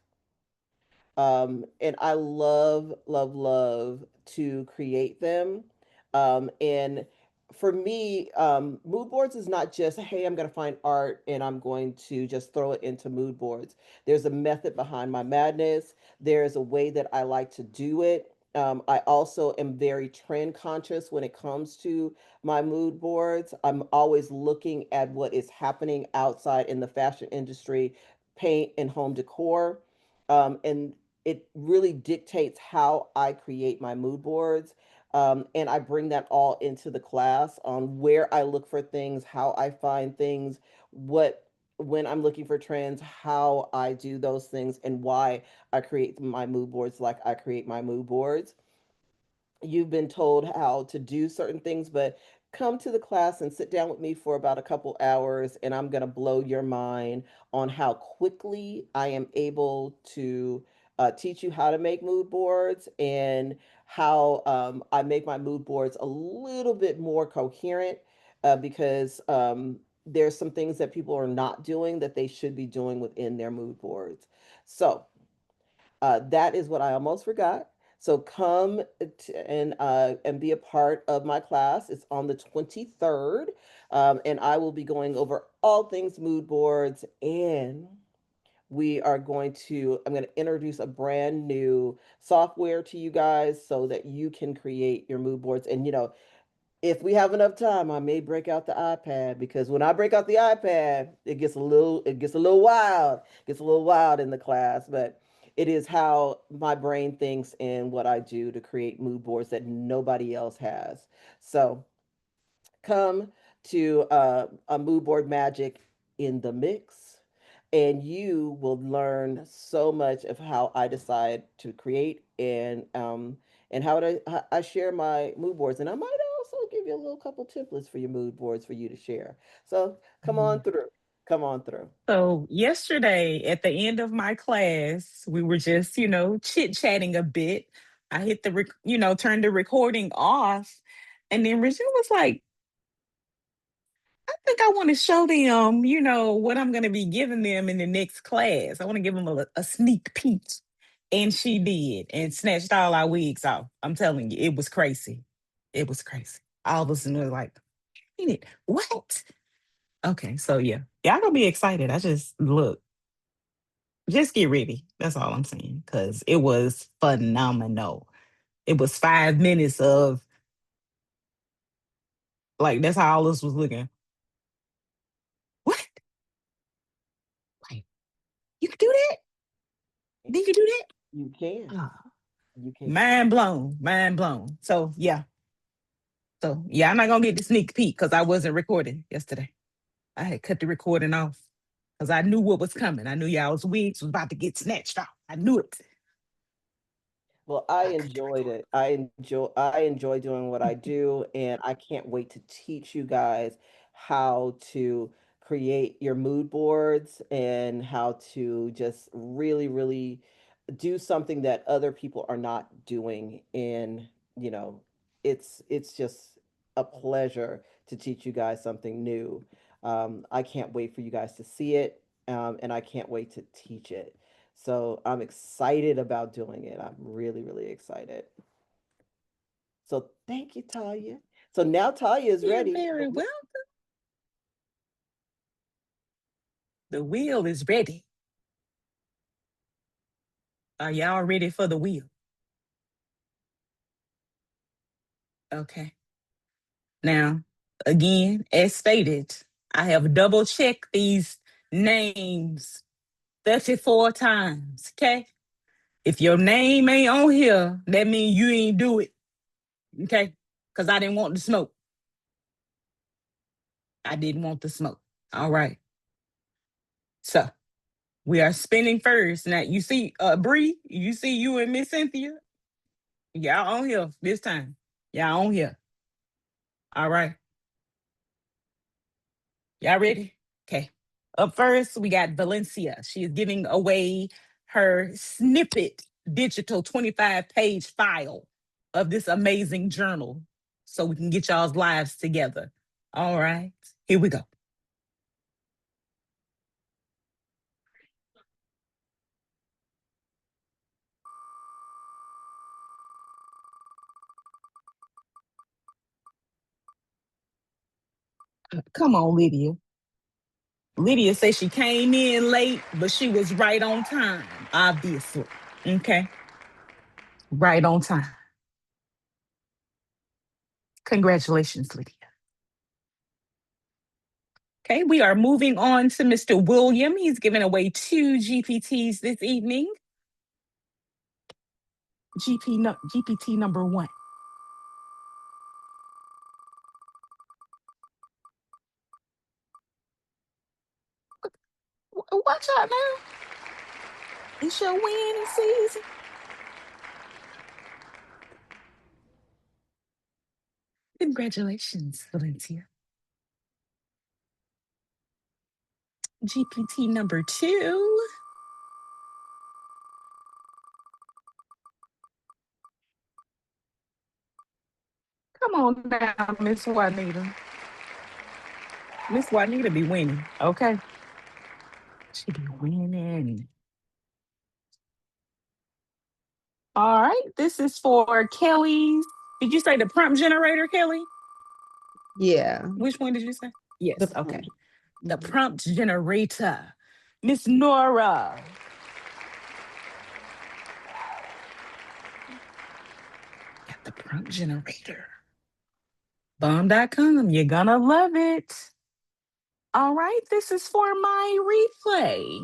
And I love, love, love to create them. And for me, mood boards is not just, hey, I'm going to find art and I'm going to just throw it into mood boards. There's a method behind my madness. There's a way that I like to do it. I also am very trend conscious when it comes to my mood boards. I'm always looking at what is happening outside in the fashion industry, paint and home decor. And it really dictates how I create my mood boards. And I bring that all into the class on where I look for things, how I find things, when I'm looking for trends, how I do those things, and why I create my mood boards like I create my mood boards. You've been told how to do certain things, but come to the class and sit down with me for about a couple hours, and I'm going to blow your mind on how quickly I am able to teach you how to make mood boards, and how I make my mood boards a little bit more coherent, because there's some things that people are not doing that they should be doing within their mood boards. So that is what I almost forgot. So come and be a part of my class. It's on the 23rd, and I will be going over all things mood boards. And I'm going to introduce a brand new software to you guys so that you can create your mood boards. And if we have enough time, I may break out the iPad, because when I break out the iPad, it gets a little wild. It gets a little wild in the class, but it is how my brain thinks and what I do to create mood boards that nobody else has. So come to a mood board magic in the mix, and you will learn so much of how I decide to create, and how I share my mood boards. And I might also give you a little couple templates for your mood boards for you to share. So come on through. Come on through. So yesterday at the end of my class, we were just, chit-chatting a bit. I hit turned the recording off. And then Regina was like, I think I want to show them, what I'm going to be giving them in the next class. I want to give them a sneak peek. And she did, and snatched all our wigs off. I'm telling you, it was crazy. It was crazy. All of us were like, "Ain't it? What?" Okay, so yeah. Y'all gonna be excited. I just get ready. That's all I'm saying. Cause it was phenomenal. It was 5 minutes of like that's how all of us was looking. What? Like, you can do that? Did you do that? You can. Ah, You can. mind blown. Mind blown. So yeah. So yeah, I'm not gonna get the sneak peek because I wasn't recording yesterday. I had cut the recording off because I knew what was coming. I knew y'all's wigs was about to get snatched off. I knew it. Well, I I cut the enjoyed record. it. I enjoy doing what I do, and I can't wait to teach you guys how to create your mood boards and how to just really, really do something that other people are not doing. And, you know, it's just a pleasure to teach you guys something new. I can't wait for you guys to see it, and I can't wait to teach it. So I'm excited about doing it. I'm really, really excited. So thank you, Talya. So now Talya is You're ready. very welcome. The wheel is ready. Are y'all ready for the wheel? Okay. Now, again, as stated, I have double checked these names 34 times. Okay. If your name ain't on here, that means you ain't do it. Okay. Because I didn't want the smoke. I didn't want the smoke. All right. So we are spinning first. Now you see Bree, you see you and Miss Cynthia. Y'all on here this time. Y'all on here. All right. Y'all ready? Okay. Up first, we got Valencia. She is giving away her snippet digital 25-page file of this amazing journal so we can get y'all's lives together. All right. Here we go. Come on, Lydia. Lydia says she came in late, but she was right on time, obviously. Okay. Right on time. Congratulations, Lydia. Okay, we are moving on to Mr. William. He's giving away 2 GPTs this evening. GPT number 1. Watch out now. It's your winning season. Congratulations, Valencia. GPT number 2. Come on now, Miss Juanita. Miss Juanita be winning, okay? She be winning. All right, this is for Kelly's. Did you say the prompt generator, Kelly? Yeah. Which one did you say? Yes, The okay. prompt. The prompt generator. Miss Nora. Got the prompt generator. Bomb.com. You're gonna love it. All right, this is for my replay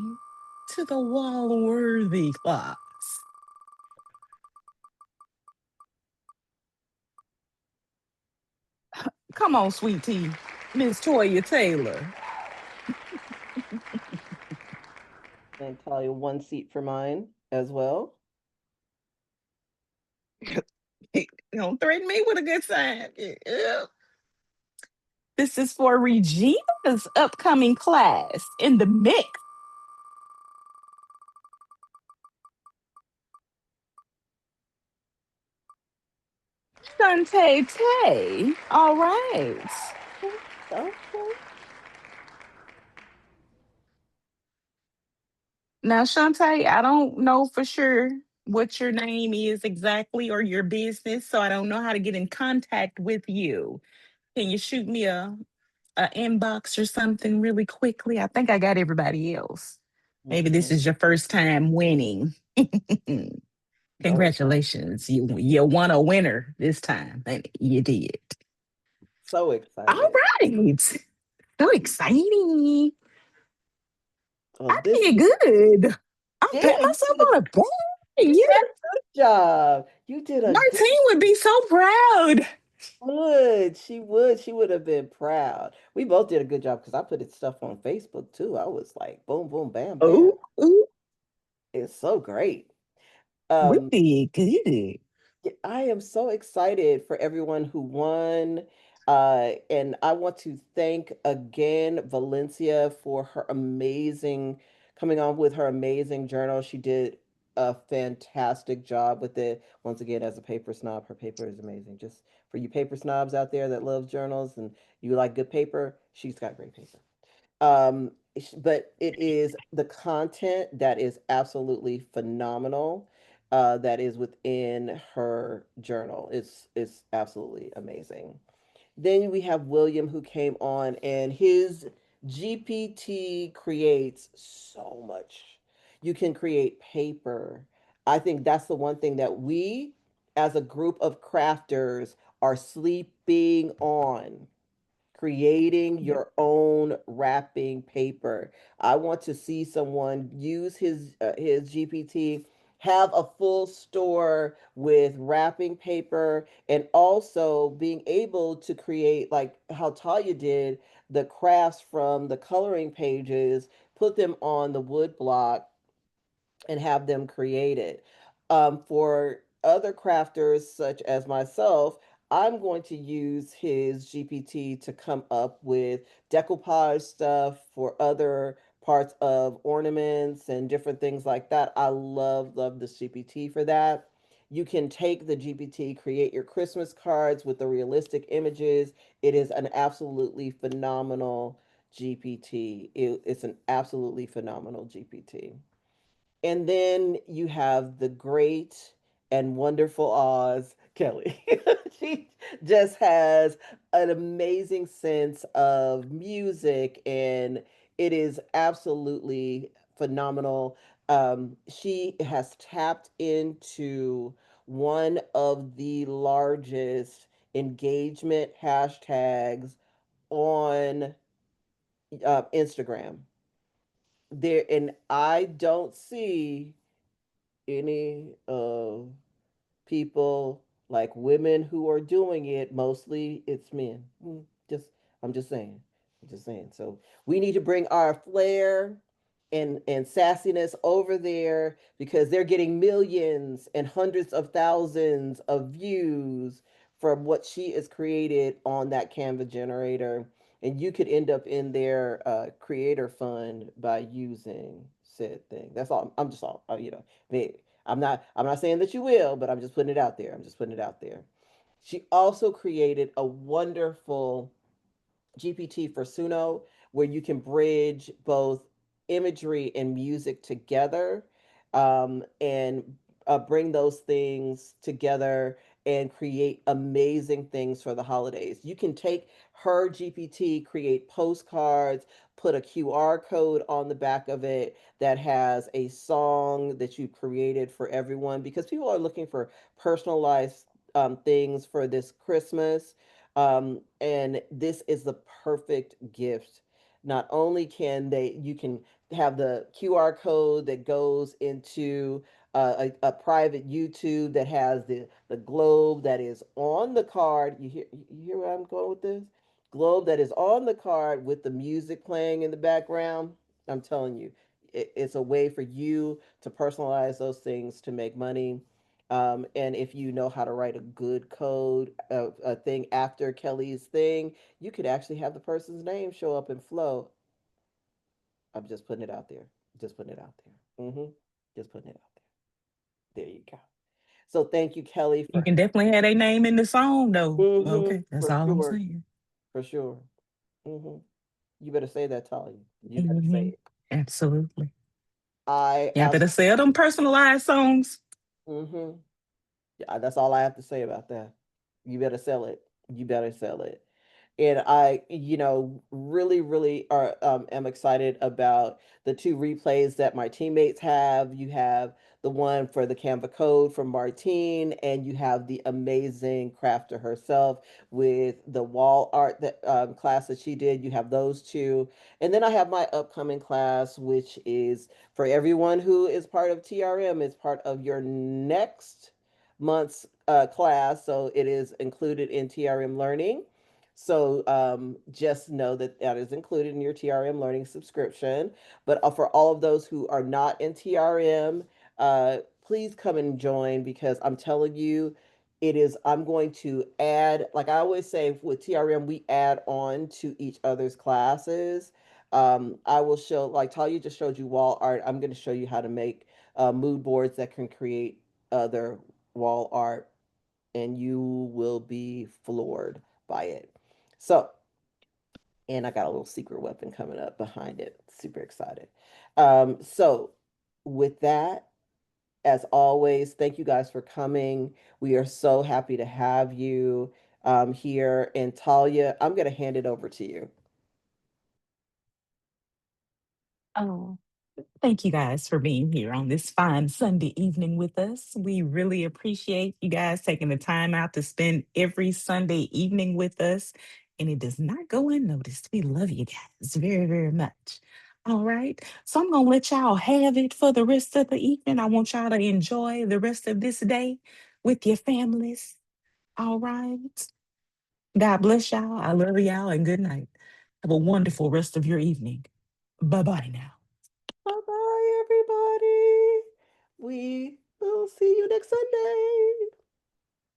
to the wall-worthy class. Come on, sweet tea. Miss Toya Taylor. And Talya, 1 seat for mine as well. Don't threaten me with a good sign. Yeah. This is for Regina's upcoming class in the mix. Shantae Tay. All right. Okay. Now, Shantae, I don't know for sure what your name is exactly or your business, so I don't know how to get in contact with you. Can you shoot me a inbox or something really quickly? I think I got everybody else. Maybe this Okay. is your first time winning. Congratulations. You won a winner this time. And you did. So All excited. right. So exciting. Well, I this did good. I'm yeah, patting you myself did on the back. you Yeah. did a good job. You did a good Martine would be so proud. She would have been proud. We both did a good job because I put it stuff on Facebook too. I was like, boom, boom, bam, bam. Ooh, ooh, It's so great. we Um, did good. I am so excited for everyone who won. And I want to thank again Valencia for her amazing coming on with her amazing journal. She did a fantastic job with it. Once again, as a paper snob, her paper is amazing. Just for you paper snobs out there that love journals and you like good paper, she's got great paper. But it is the content that is absolutely phenomenal, that is within her journal. It's absolutely amazing. Then we have William who came on and his GPT creates so much. You can create paper. I think that's the one thing that we as a group of crafters are sleeping on, creating Yep. your own wrapping paper. I want to see someone use his GPT, have a full store with wrapping paper, and also being able to create like how Talia did the crafts from the coloring pages, put them on the wood block and have them created. For other crafters, such as myself, I'm going to use his GPT to come up with decoupage stuff for other parts of ornaments and different things like that. I love this GPT for that. You can take the GPT, create your Christmas cards with the realistic images. It is an absolutely phenomenal GPT. It's an absolutely phenomenal GPT. And then you have the great and wonderful Oz, Kelli. She just has an amazing sense of music, and it is absolutely phenomenal. She has tapped into one of the largest engagement hashtags on Instagram. There, and I don't see any people like women who are doing it. Mostly it's men. Just I'm just saying. I'm just saying. So we need to bring our flair and sassiness over there because they're getting millions and hundreds of thousands of views from what she has created on that Canva generator. And you could end up in their creator fund by using said thing. That's all. I'm just all maybe. I'm not saying that you will, but I'm just putting it out there. I'm just putting it out there. She also created a wonderful GPT for Suno, where you can bridge both imagery and music together, and bring those things together and create amazing things for the holidays. You can take her GPT, create postcards, put a QR code on the back of it that has a song that you created for everyone because people are looking for personalized things for this Christmas. And this is the perfect gift. Not only you can have the QR code that goes into a private YouTube that has the globe that is on the card. You hear where I'm going with this? Globe that is on the card with the music playing in the background. I'm telling you, it's a way for you to personalize those things to make money. And if you know how to write a good code, a thing after Kelli's thing, you could actually have the person's name show up in Flow. I'm just putting it out there. Just putting it out there. Just putting it out there. There you go. So thank you, Kelli, You for can definitely have their name in the song though. Okay, that's for all I'm sure, saying. for sure. hmm You better say that, Talia. You better say Hmm. it. Absolutely. I Yeah, I better absolutely. sell them personalized songs. hmm Yeah, that's all I have to say about that. You better sell it. You better sell it. And really, really am excited about the two replays that my teammates have. You have the one for the Canva code from Martine, and you have the amazing crafter herself with the wall art that class that she did. You have those two, and then I have my upcoming class, which is for everyone who is part of TRM, is part of your next month's class, so it is included in TRM Learning. So just know that that is included in your TRM Learning subscription. But for all of those who are not in TRM, please come and join, because I'm telling you, it is, I'm going to add, like I always say with TRM, we add on to each other's classes. I will show, like Talya just showed you wall art. I'm going to show you how to make mood boards that can create other wall art, and you will be floored by it. So, and I got a little secret weapon coming up behind it. Super excited. So with that, as always, thank you guys for coming. We are so happy to have you here. And Talya, I'm going to hand it over to you. Oh, thank you guys for being here on this fine Sunday evening with us. We really appreciate you guys taking the time out to spend every Sunday evening with us. And it does not go unnoticed. We love you guys very, very much. All right. So I'm going to let y'all have it for the rest of the evening. I want y'all to enjoy the rest of this day with your families. All right. God bless y'all. I love y'all, and good night. Have a wonderful rest of your evening. Bye-bye now. Bye bye, everybody. We will see you next Sunday.